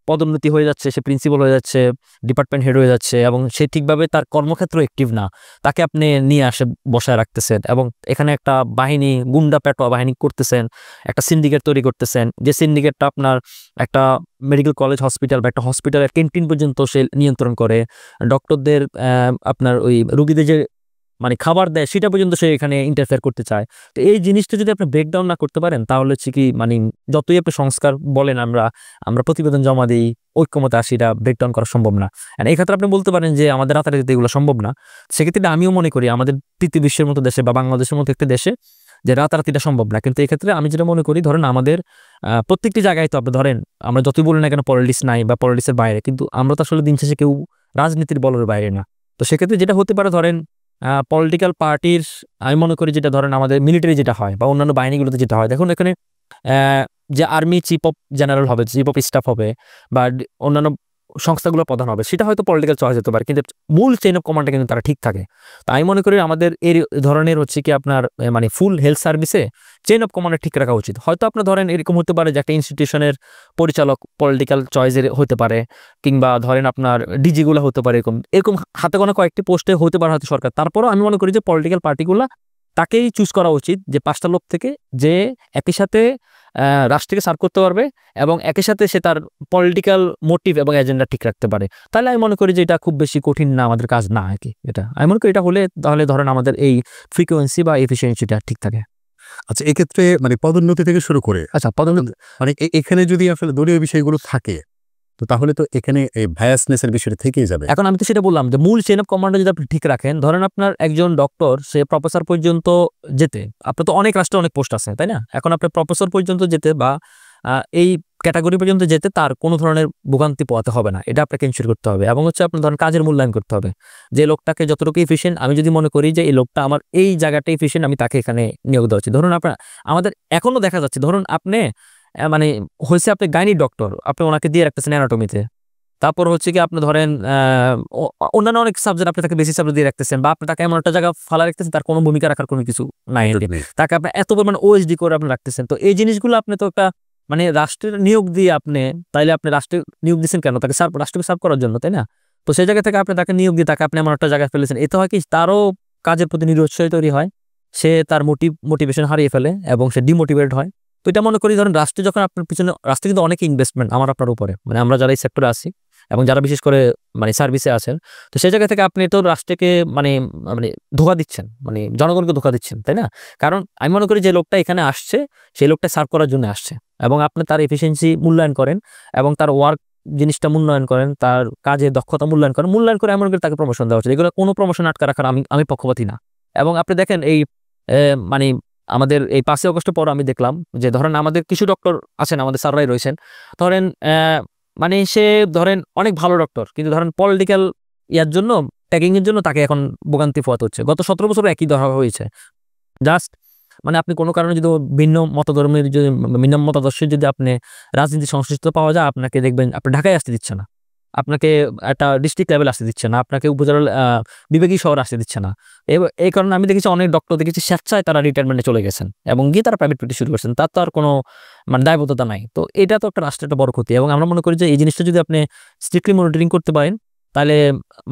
পদোন্নতি হয়ে যাচ্ছে, সে প্রিন্সিপাল হয়ে যাচ্ছে, ডিপার্টমেন্ট হেড হয়ে যাচ্ছে, এবং সে ঠিকভাবে তার কর্মক্ষেত্র অ্যাক্টিভ না, তাকে আপনি নিয়ে আসে বসায় রাখতেছেন এবং এখানে একটা বাহিনী, গুন্ডা পেটোয়া বাহিনী করতেছেন, একটা সিন্ডিকেট তৈরি করতেছেন, যে সিন্ডিকেটটা আপনার একটা মেডিকেল কলেজ হসপিটাল বা একটা হসপিটালের ক্যান্টিন পর্যন্ত সে নিয়ন্ত্রণ করে, ডক্টরদের আপনার ওই রুগীদের যে মানে খাবার দেয় সেটা পর্যন্ত সে এখানে ইন্টারফেয়ার করতে চায়। তো এই জিনিসটা যদি আপনি ব্রেকডাউন না করতে পারেন তাহলে হচ্ছে কি মানে যতই আপনি সংস্কার বলেন আমরা প্রতিবেদন জমা দিই, ঐক্যমতে আসি, এটা ব্রেকডাউন করা সম্ভব না। এই ক্ষেত্রে আপনি বলতে পারেন যে আমাদের রাতারাতিতে এগুলো সম্ভব না। সেক্ষেত্রে আমিও মনে করি আমাদের তৃতীয় বিশ্বের মতো দেশে বা বাংলাদেশের মতো একটা দেশে যে রাতারাতিটা সম্ভব না। কিন্তু এক্ষেত্রে আমি যেটা মনে করি ধরেন আমাদের প্রত্যেকটি জায়গায় তো আপনি ধরেন আমরা যতই বলি না কেন পলিটিক্স নাই বা পলিটিক্সের বাইরে, কিন্তু আমরা তো আসলে দিন শেষে কেউ রাজনীতির বলের বাইরে না। তো সেক্ষেত্রে যেটা হতে পারে ধরেন পলিটিক্যাল পার্টির, আমি মনে করি যেটা ধরেন আমাদের মিলিটারি যেটা হয় বা অন্যান্য বাহিনীগুলোতে যেটা হয়, দেখুন এখানে যে আর্মি চিফ অফ জেনারেল হবে, চিফ অফ স্টাফ হবে বা অন্যান্য সংস্থাগুলোর প্রধান হবে, সেটা হয়তো পলিটিক্যাল চয়েস হতে পারে, কিন্তু মূল চেইন অফ কমান্ডটা কিন্তু তারা ঠিক থাকে। তো আমি মনে করি আমাদের এই ধরনের হচ্ছে কি আপনার মানে ফুল হেলথ সার্ভিসে চেইন অফ কমান্ড ঠিক রাখা উচিত। হয়তো আপনার ধরেন এরকম হতে পারে যে একটা ইনস্টিটিউশনের পরিচালক পলিটিক্যাল চয়েসের হতে পারে, কিংবা ধরেন আপনার ডিজিগুলো হতে পারে, এরকম হাতে গোনা কয়েকটি পোস্টে হতে পারে হয়তো সরকার। তারপরও আমি মনে করি যে পলিটিক্যাল পার্টিগুলো তাকেই চুজ করা উচিত যে 5টা লোক থেকে, যে একই সাথে রাষ্ট্রকে সার্ভ করতে পারবে এবং একই সাথে সে তার পলিটিক্যাল মোটিভ এবং এজেন্ডা ঠিক রাখতে পারে। তাহলে আমি মনে করি যে এটা খুব বেশি কঠিন না, আমাদের কাজ না আর কি। এটা আমি মনে করি এটা হলে তাহলে ধরেন আমাদের এই ফ্রিকোয়েন্সি বা এফিসিয়েন্সিটা ঠিক থাকে। আচ্ছা, এক্ষেত্রে মানে পদোন্নতি থেকে শুরু করে আচ্ছা পদোন্নতি মানে এখানে যদি আসলে দলীয় বিষয়গুলো থাকে তো তাহলে তো এখানে এই ভায়াসনেসের বিষয়টা থেকেই যাবে। এখন আমি তো সেটা বললাম যে মূল চেইন অফ কমান্ডটা যদি আপনি ঠিক রাখেন, ধরেন আপনার একজন ডক্টর সে প্রফেসর পর্যন্ত যেতে, আপনার তো অনেক রাষ্ট্রে অনেক পোস্ট আছে তাই না, এখন আপনি প্রফেসর পর্যন্ত যেতে বা এই ক্যাটাগরি পর্যন্ত যেতে তার কোনো ধরনের ভোগান্তি পোয়াতে হবে না, এটা আপনাকে ইনশিওর করতে হবে। এবং হচ্ছে আপনার ধরেন কাজের মূল্যায়ন করতে হবে, যে লোকটাকে যতটুকু এফিশিয়েন্ট, আমি যদি মনে করি যে এই লোকটা আমার এই জায়গাটা এফিশিয়েন্ট, আমি তাকে এখানে নিয়োগ দেওয়া উচিত। ধরুন আপনার আমাদের এখনো দেখা যাচ্ছে, ধরুন আপনি মানে হয়েছে আপনি গাইনি ডক্টর, আপনি ওনাকে দিয়ে রাখতেছেন অ্যানাটমিতে, তারপর হচ্ছে কি আপনি ধরেন অন্যান্য অনেক সাবজেক্ট আপনি তাকে বেশি সাবজেক্ট দিয়ে রাখতেছেন, বা আপনি তাকে এমন একটা জায়গা ফালা রাখতেছেন তার কোনো ভূমিকা রাখার কোনো কিছু নাই, তাকে আপনি এত পরিমাণ ওএসডি করে আপনি রাখতেছেন। তো এই জিনিসগুলো আপনি তো একটা মানে রাষ্ট্রের নিয়োগ দিয়ে আপনি, তাইলে আপনি রাষ্ট্রের নিয়োগ দিচ্ছেন কেন, তাকে রাষ্ট্রকে সার্ভ করার জন্য তাই না। তো সেই জায়গা থেকে আপনি তাকে নিয়োগ দিয়ে তাকে আপনি এমন একটা জায়গায় ফেলেছেন, এতে হয় কি তারও কাজের প্রতি নিরুৎসাহ তৈরি হয়, সে তার মোটিভেশন হারিয়ে ফেলে এবং সে ডিমোটিভেটেড হয়। তো এটা মনে করি ধরেন রাষ্ট্রে যখন আপনার পিছনে, রাষ্ট্রে কিন্তু অনেক ইনভেস্টমেন্ট আমার আপনার উপরে, মানে আমরা যারা এই সেক্টরে আছি এবং যারা বিশেষ করে মানে সার্ভিসে আছেন, তো সেই জায়গা থেকে আপনি তো রাষ্ট্রকে মানে মানে ধোঁকা দিচ্ছেন, মানে জনগণকে ধোঁকা দিচ্ছেন তাই না। কারণ আমি মনে করি যে লোকটা এখানে আসছে সেই লোকটা সার্ভ করার জন্য আসছে, এবং আপনি তার এফিসিয়েন্সি মূল্যায়ন করেন এবং তার ওয়ার্ক জিনিসটা মূল্যায়ন করেন, তার কাজের দক্ষতা মূল্যায়ন করে এমন করে তাকে প্রমোশন দেওয়া হচ্ছে। এগুলো কোনো প্রমোশন আটকা রাখার আমি পক্ষপাতী না। এবং আপনি দেখেন এই মানে আমাদের এই 5ই আগস্টের পর আমি দেখলাম যে ধরেন আমাদের কিছু ডক্টর আছেন, আমাদের স্যাররাই রয়েছেন, ধরেন মানে সে ধরেন অনেক ভালো ডক্টর, কিন্তু ধরেন পলিটিক্যাল ইয়ার জন্য, ট্যাগিং এর জন্য তাকে এখন ভোগান্তি পোয়াতে হচ্ছে। গত 17 বছর একই ধরা হয়েছে, জাস্ট মানে আপনি কোনো কারণে যদি ভিন্ন মতধর্মের যদি ভিন্ন মতাদর্শের যদি আপনি রাজনীতি সংশ্লিষ্ট পাওয়া যায়, আপনাকে দেখবেন আপনি ঢাকায় আসতে দিচ্ছে না, আপনাকে একটা ডিস্ট্রিক্ট লেভেল আসতে দিচ্ছে না, আপনাকে উপজেলা বিভাগীয় শহর আসতে দিচ্ছে না। এই কারণে আমি দেখেছি অনেক ডক্টর দেখেছি স্বেচ্ছায় তারা রিটায়ারমেন্টে চলে গেছেন এবং গিয়ে তারা প্রাইভেট প্র্যাকটিস শুরু করছেন। তার তো আর কোনো মানে দায়বদ্ধতা নাই। তো এটা তো একটা রাষ্ট্রের একটা বড় ক্ষতি, এবং আমরা মনে করি যে এই জিনিসটা যদি আপনি স্ট্রিক্টলি মনিটরিং করতে পারেন, তাহলে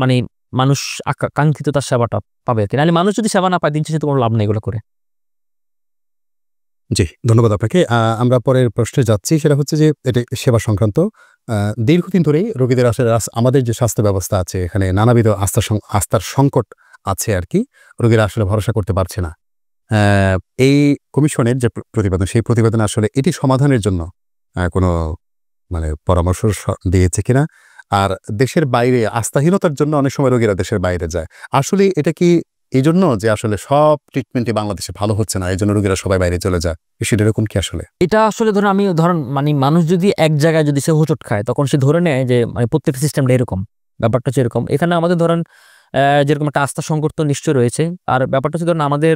মানে মানুষ কাঙ্ক্ষিত তার সেবাটা পাবে আর কি। নাহলে মানুষ যদি সেবা না পায়, দিন শেষে তো কোনো লাভ নেই এগুলো করে। জি, ধন্যবাদ আপনাকে। আমরা পরের প্রশ্নে যাচ্ছি, সেটা হচ্ছে যে এটা সেবা সংক্রান্ত। দীর্ঘদিন ধরেই রোগীদের আসলে আমাদের যে স্বাস্থ্য ব্যবস্থা আছে এখানে নানাবিধ আস্থার সংকট আছে আর কি। রোগীরা আসলে ভরসা করতে পারছে না। এই কমিশনের যে প্রতিবেদন, সেই প্রতিবেদন আসলে এটি সমাধানের জন্য কোনো মানে পরামর্শ দিয়েছে কিনা? আর দেশের বাইরে আস্থাহীনতার জন্য অনেক সময় রোগীরা দেশের বাইরে যায়। আসলে এটা কি এই জন্য যে আসলে সব ট্রিটমেন্টই বাংলাদেশে ভালো হচ্ছে না, এই জন্য রোগীরা সবাই বাইরে চলে যায়? সেটা এরকম কি আসলে? এটা আসলে ধরেন মানে মানুষ যদি এক জায়গায় যদি সে হোঁচট খায়, তখন সে ধরে নেয় যে মানে প্রত্যেকটা সিস্টেমটা এরকম। ব্যাপারটা হচ্ছে এরকম। এখানে আমাদের ধরেন যেরকম একটা আস্থা সংকট তো নিশ্চয়ই রয়েছে। আর ব্যাপারটা হচ্ছে ধরুন আমাদের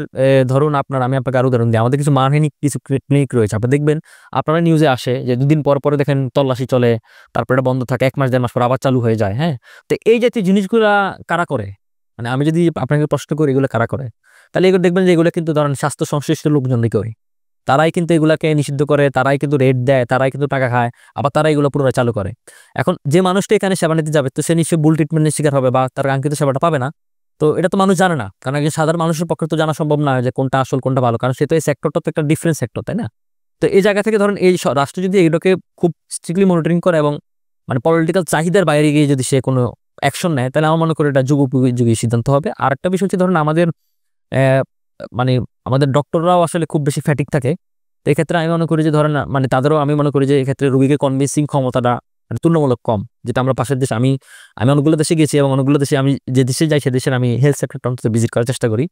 ধরুন আমি আপনাকে আরো উদাহরণ দিই। আমাদের কিছু মানহানিক কিছু ক্লিনিক রয়েছে। আপনি দেখবেন, আপনারা নিউজে আসে যে দুদিন পর পরে দেখেন তল্লাশি চলে, তারপরে এটা বন্ধ থাকে, 1 মাস 1.5 মাস পর আবার চালু হয়ে যায়। হ্যাঁ, তো এই জাতীয় জিনিসগুলা কারা করে? মানে আমি যদি আপনাকে প্রশ্ন করি এগুলো কারা করে, তাহলে এগুলো দেখবেন যে এগুলো কিন্তু ধরেন স্বাস্থ্য সংশ্লিষ্ট লোকজনই করে। তারাই কিন্তু এগুলাকে নিষিদ্ধ করে, তারাই কিন্তু রেট দেয়, তারাই কিন্তু টাকা খায়, আবার তারা এগুলো পুরোটা চালু করে। এখন যে মানুষটা এখানে সেবা নিতে যাবে, তো সে নিশ্চয়ই ভুল ট্রিটমেন্টের শিকার হবে বা তার কাঙ্ক্ষিত সেবাটা পাবে না। তো এটা তো মানুষ জানে না, কারণ একজন সাধারণ মানুষের পক্ষে তো জানা সম্ভব না যে কোনটা আসল কোনটা ভালো, কারণ সে তো এই সেক্টরটা তো একটা ডিফারেন্ট সেক্টর, তাই না? তো এই জায়গা থেকে ধরেন এই রাষ্ট্র যদি এগুলোকে খুব স্ট্রিক্টলি মনিটরিং করে এবং মানে পলিটিক্যাল চাহিদার বাইরে গিয়ে যদি সে কোনো অ্যাকশন নেয়, তাহলে আমার মনে করি এটা যুগোপযোগী সিদ্ধান্ত হবে। আর একটা বিষয় হচ্ছে ধরেন আমাদের মানে আমাদের ডক্টররাও আসলে খুব বেশি ফ্যাটিক থাকে। তো এক্ষেত্রে আমি মনে করি যে ধরেন মানে তাদেরও আমি মনে করি যে এক্ষেত্রে রোগীকে কনভিন্সিং ক্ষমতাটা মানে তুলনামূলক কম। যেটা আমরা পাশের দেশ, আমি অনেকগুলো দেশে গেছি এবং অনেকগুলো দেশে আমি যে দেশে যাই সে দেশের আমি হেলথ সেক্টরটা অন্তত ভিজিট করার চেষ্টা করি।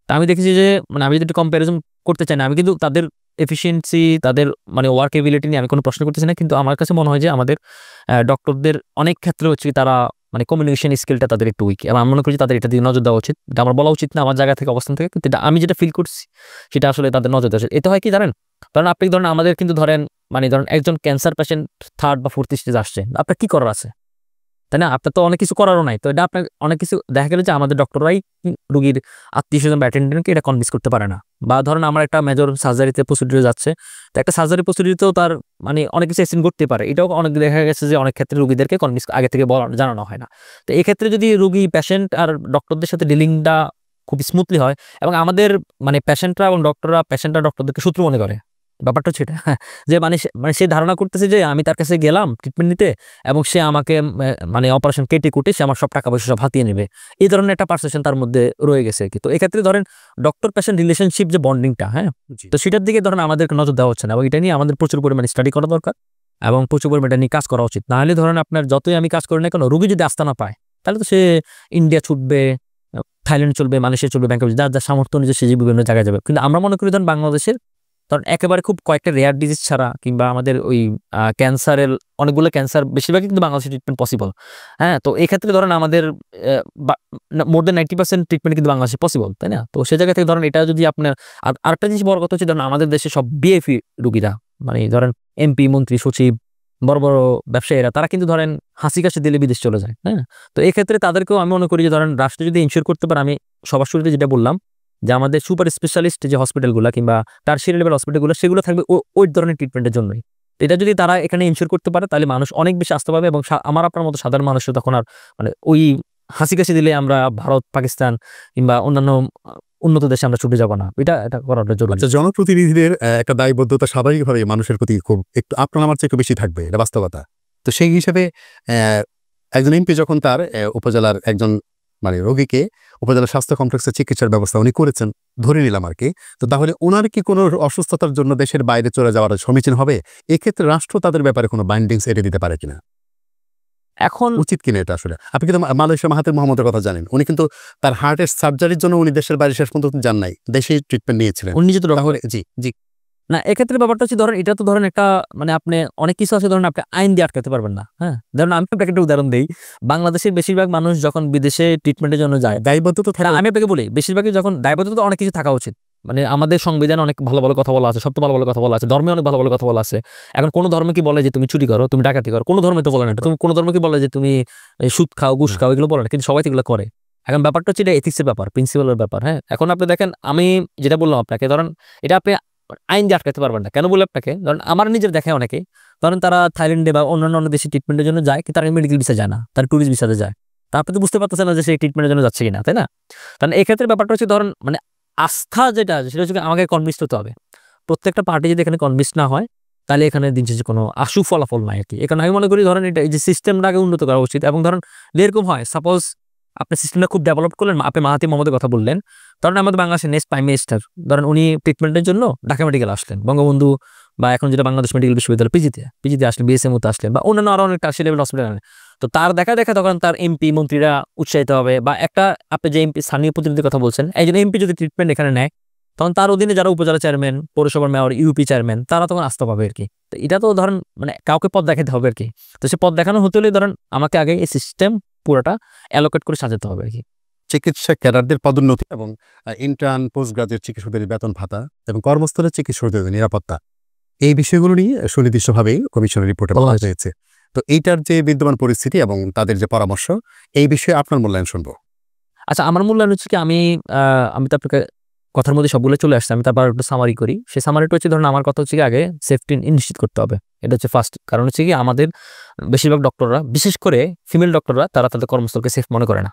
তা আমি দেখেছি যে মানে আমি যদি একটু কম্প্যারিজন করতে চাই না, আমি কিন্তু তাদের এফিসিয়েন্সি, তাদের মানে ওয়ার্ক এবিলিটি নিয়ে আমি কোনো প্রশ্ন করতেছি না, কিন্তু আমার কাছে মনে হয় যে আমাদের ডক্টরদের অনেক ক্ষেত্রে হচ্ছে কি তারা মানে কমিউনিকেশন স্কিলটা তাদের একটু উইক, এবং আমি মনে করি তাদের এটা দিয়ে নজর দেওয়া উচিত। এটা আমার বলা উচিত না আমার জায়গা থেকে, অবস্থান থেকে, কিন্তু এটা আমি যেটা ফিল করছি সেটা আসলে তাদের নজর দেওয়া উচিত। এতে হয় কি জানেন, কারণ আপনি ধরেন আমাদের কিন্তু ধরেন মানে ধরেন একজন ক্যান্সার পেশেন্ট 3rd বা 4th স্টেজ আসছে, আপনার কি করার আছে, তাই না? আপনার তো অনেক কিছু করারও নাই। তো এটা আপনার অনেক কিছু দেখা গেল যে আমাদের ডক্টররাই রোগীর আত্মীয়স্বজন বা অ্যাটেন্ডেন্টকে এটা কনভিন্স করতে পারে না। বা ধরেন আমার একটা মেজর সার্জারিতে প্রসিডিউরে যাচ্ছে, তো একটা সার্জারি প্রসিডিউরেও তার মানে অনেক কিছু অ্যাক্সিডেন্ট করতে পারে। এটাও অনেক দেখা গেছে যে অনেক ক্ষেত্রে রোগীদেরকে কনভিন্স আগে থেকে জানানো হয় না। তো এই ক্ষেত্রে যদি রোগী, পেশেন্ট আর ডক্টরদের সাথে ডিলিংটা খুব স্মুথলি হয়, এবং আমাদের মানে পেশেন্টরা এবং ডক্টররা পেশেন্টরা ডক্টরদেরকে শত্রু মনে করে, ব্যাপারটা হচ্ছে এটা। যে মানে সে ধারণা করতেছে যে আমি তার কাছে গেলাম ট্রিটমেন্ট নিতে এবং সে আমাকে মানে অপারেশন কেটে কুটে সে আমার সব টাকা পয়সা সব হাতিয়ে নেবে, এই ধরনের একটা পারসেপশন তার মধ্যে রয়ে গেছে আর কি। তো এক্ষেত্রে ধরেন ডক্টর পেশেন্ট রিলেশনশিপ যে বন্ডিংটা, হ্যাঁ, তো সেটার দিকে ধরেন আমাদেরকে নজর দেওয়া হচ্ছে না, এবং এটা নিয়ে আমাদের প্রচুর পরিমাণে স্টাডি করা দরকার এবং প্রচুর পরিমাণে নিয়ে কাজ করা উচিত। নাহলে ধরেন আপনার যতই আমি কাজ করি না কেন, রোগী যদি আস্থা না পায়, তাহলে তো সে ইন্ডিয়া ছুটবে, থাইল্যান্ড চলবে, মালয়েশিয়া চলবে, ব্যাংকক, যার যার সামর্থ্য অনুযায়ী সে বিভিন্ন জায়গায় যাবে। কিন্তু আমরা মনে করি ধরেন বাংলাদেশের কারণ একেবারে খুব কয়েকটা রেয়ার ডিজিজ ছাড়া কিংবা আমাদের ওই ক্যান্সারের অনেকগুলো ক্যান্সার বেশিরভাগই কিন্তু বাংলাদেশে ট্রিটমেন্ট পসিবল। হ্যাঁ, তো এই ক্ষেত্রে ধরেন আমাদের মোর দেন 90% ট্রিটমেন্ট কিন্তু বাংলাদেশে পসিবল, তাই না? তো সে জায়গা থেকে ধরেন এটা যদি আপনার আরেকটা জিনিস বড় কথা হচ্ছে ধরেন আমাদের দেশে সব বিএফি রুগীরা মানে ধরেন এমপি, মন্ত্রী, সচিব, বড় বড় ব্যবসায়ীরা তারা কিন্তু ধরেন হাসি কাশি দিলে বিদেশ চলে যায়। হ্যাঁ, তো এই ক্ষেত্রে তাদেরকেও আমি মনে করি যে ধরেন রাষ্ট্র যদি ইনশিওর করতে পারে, আমি সবার শুরুতে যেটা বললাম যে আমাদের সুপার স্পেশালিস্ট যে হসপিটালগুলো কিংবা টারশিয়ারি লেভেল হসপিটালগুলো সেগুলো থাকবে ওই ধরনের ট্রিটমেন্টের জন্যই। এটা যদি তারা এখানে ইনশিওর করতে পারে, তাহলে মানুষ অনেক বেশি আসতে পারবে এবং আমার আপনার মতো সাধারণ মানুষের তখন আর মানে ওই হাসি কাশি দিলে আমরা ভারত, পাকিস্তান কিংবা অন্যান্য উন্নত দেশে আমরা ছুটে যাবো না। এটা করাটা জরুরি। আচ্ছা, জনপ্রতিনিধিদের একটা দায়বদ্ধতা স্বাভাবিকভাবে মানুষের প্রতি খুব একটু আপনার আমার চেয়ে একটু বেশি থাকবে, এটা বাস্তবতা। তো সেই হিসেবে একজন এমপি যখন তার উপজেলার একজন মানে রোগীকে উপজেলা স্বাস্থ্য কমপ্লেক্সে চিকিৎসার ব্যবস্থা উনি করেছেন ধরে নিলাম আর কি, তো তাহলে ওনার কি কোনো অসুস্থতার জন্য দেশের বাইরে চলে যাওয়ার সমীচীন হবে? এক্ষেত্রে রাষ্ট্র তাদের ব্যাপারে কোনো বাইন্ডিংস এড়ে দিতে পারে কিনা, এখন উচিত কিনা এটা আসলে? আপনি কিন্তু মালয়েশিয়া মাহাতির মোহাম্মদের কথা জানেন, উনি কিন্তু তার হার্টের সার্জারির জন্য উনি দেশের বাইরে শেষ পর্যন্ত যান নাই, দেশেই ট্রিটমেন্ট নিয়েছিলেন। উনি যেহেতু তাহলে জি জি না, এক্ষেত্রে ব্যাপারটা হচ্ছে ধরেন এটা তো ধরেন একটা মানে আপনি অনেক কিছু আছে ধরেন আপনি আইন দিয়ে আটকাতে পারবেন না। হ্যাঁ, ধরেন আমি আপনাকে একটা উদাহরণ দিই। বাংলাদেশের বেশিরভাগ মানুষ যখন বিদেশে ট্রিটমেন্টের জন্য যায়, দায়বদ্ধতা আমি আপনাকে বলি বেশিরভাগই যখন দায়বদ্ধতা অনেক কিছু থাকা উচিত। মানে আমাদের সংবিধানে অনেক ভালো ভালো কথা বলা আছে, সব তো ভালো ভালো কথা বলা আছে, ধর্মে অনেক ভালো ভালো কথা বলা আছে। এখন কোন ধর্মে কি বলে যে তুমি চুরি করো, তুমি ডাকাতি করো? কোনো ধর্মে তো বলে না। তুমি কোন ধর্মে কি বলে যে তুমি সুদ খাও, ঘুষ খাও? এগুলো বলে না, কিন্তু সবাই তো এগুলো করে। এখন ব্যাপারটা হচ্ছে এটা এথিক্সের ব্যাপার, প্রিন্সিপালের ব্যাপার। হ্যাঁ, এখন আপনি দেখেন, আমি যেটা বললাম আপনাকে, ধরেন এটা আপনি আইন দিয়ে আটকাতে পারবেন না। কেন বলে আপনাকে, ধরেন আমার নিজের দেখে অনেকে, ধরেন তারা থাইল্যান্ডে বা অন্যান্য অন্য দেশে ট্রিটমেন্টের জন্য যায়, কিন্তু তারা মেডিকেল ভিসা যায় না, তারা ট্যুরিস্ট ভিসাতে যায়। তা আপনি তো বুঝতে পারতেছেন না যে সেই ট্রিটমেন্টের জন্য যাচ্ছে কিনা, তাই না? কারণ এই ক্ষেত্রে ব্যাপারটা হচ্ছে, ধরেন মানে আস্থা যেটা আছে সেটা হচ্ছে আমাকে কনভিন্স হতে হবে। প্রত্যেকটা পার্টি যদি এখানে কনভিন্স না হয়, তাহলে এখানে দিন শেষে কোনো আশু ফলাফল নাই আর কি। এখানে আমি মনে করি ধরেন এটা এই যে সিস্টেমটাকে উন্নত করা উচিত। এবং ধরেন এরকম হয়, সাপোজ আপনি সিস্টেমটা খুব ডেভেলপ করলেন, আপনি মাহাথির মোহাম্মদের কথা বললেন, ধরেন আমাদের বাংলাদেশের নেক্সট প্রাইম মিনিস্টার, ধরেন উনি ট্রিটমেন্টের জন্য ঢাকা মেডিকেল আসলেন, বঙ্গবন্ধু বা এখন যেটা বাংলাদেশ মেডিকেল বিশ্ববিদ্যালয় পিজিতে আসলেন, বিএসএমওতে আসলেন, বা অন্যান্য আরো অনেক টার্সিয়ারি লেভেল হসপিটাল আনেন। তো তার দেখা দেখা তখন তার এমপি মন্ত্রীরা উৎসাহিত হবে, বা একটা আপনি যে এমপি স্থানীয় প্রতিনিধির কথা বলছেন, এই জন্য এমপি যদি ট্রিটমেন্ট এখানে নেয়, তখন তার অধীনে যারা উপজেলা চেয়ারম্যান, পৌরসভার মেয়র, ইউপি চেয়ারম্যান, তারা তখন আস্থা পাবে আর কি। তো এটা তো ধরেন মানে কাউকে পথ দেখাতে হবে আর কি। তো সে পথ দেখানো হতে হলে ধরেন আমাকে আগে এই সিস্টেম পুরোটা অ্যালোকেট করে সাজাতে হবে আর কি। চিকিৎসা ক্যাডারদের পদোন্নতি এবং ইন্টার্ন পোস্ট গ্রাজুয়েট চিকিৎসকদের বেতন ভাতা এবং কর্মস্থলের চিকিৎসকদের নিরাপত্তা, এই বিষয়গুলো নিয়ে সুনির্দিষ্টভাবেই কমিশনের রিপোর্টে বলা হয়েছে। তো এইটার যে বিদ্যমান পরিস্থিতি এবং তাদের যে পরামর্শ, এই বিষয়ে আপনার মূল্যায়ন শুনবো। আচ্ছা, আমার মূল্যায়ন হচ্ছে কি, আমি তো আপনাকে কথার মধ্যে সবগুলো চলে আসছে, আমি তারপর একটু সামারি করি। সেই সামারিটা হচ্ছে, ধরুন আমার কথা হচ্ছে কি, আগে সেফটি নিশ্চিত করতে হবে। এটা হচ্ছে ফার্স্ট কারণ। হচ্ছে কি, আমাদের বেশিরভাগ ডক্টররা, বিশেষ করে ফিমেল ডক্টররা, তারা তাদের কর্মস্থলকে সেফ মনে করে না।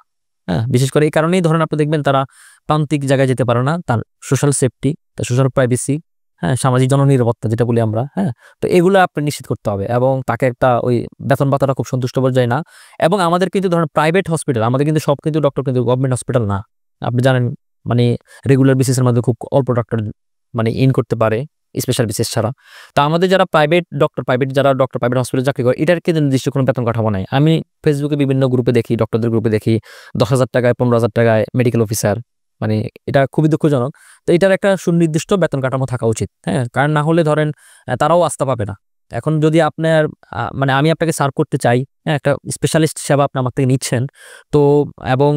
হ্যাঁ, বিশেষ করে এই কারণেই ধরেন আপনি দেখবেন তারা প্রান্তিক জায়গায় যেতে পারে না, তার সোশ্যাল সেফটি, তার সোশ্যাল প্রাইভেসি, হ্যাঁ, সামাজিক জননিরাপত্তা যেটা বলি আমরা, হ্যাঁ। তো এগুলো আপনি নিশ্চিত করতে হবে, এবং তাকে একটা ওই বেতন ভাতাটা খুব সন্তুষ্ট পর্যায়ে না। এবং আমাদের কিন্তু ধরেন প্রাইভেট হসপিটাল, আমাদের কিন্তু সব কিন্তু ডক্টর কিন্তু গভর্নমেন্ট হসপিটাল না। আপনি জানেন, মানে রেগুলার বেসিসের মধ্যে খুব অল্প ডক্টর মানে ইন করতে পারে, স্পেশাল বিসিএস ছাড়া। তো আমাদের যারা প্রাইভেট ডক্টর, প্রাইভেট হসপিটাল চাকরি করে, এটার কিন্তু নির্দিষ্ট কোনো বেতন কাঠামো নাই। আমি ফেসবুকে বিভিন্ন গ্রুপে দেখি, ডক্টরদের গ্রুপে দেখি 10,000 টাকায়, 15,000 টাকায় মেডিকেল অফিসার। মানে এটা খুবই দুঃখজনক। তো এটার একটা সুনির্দিষ্ট বেতন কাঠামো থাকা উচিত, হ্যাঁ। কারণ না হলে ধরেন তারাও আস্থা পাবে না। এখন যদি আপনার মানে আমি আপনাকে সার্ভ করতে চাই, হ্যাঁ, একটা স্পেশালিস্ট সেবা আপনি আমার থেকে নিচ্ছেন, তো এবং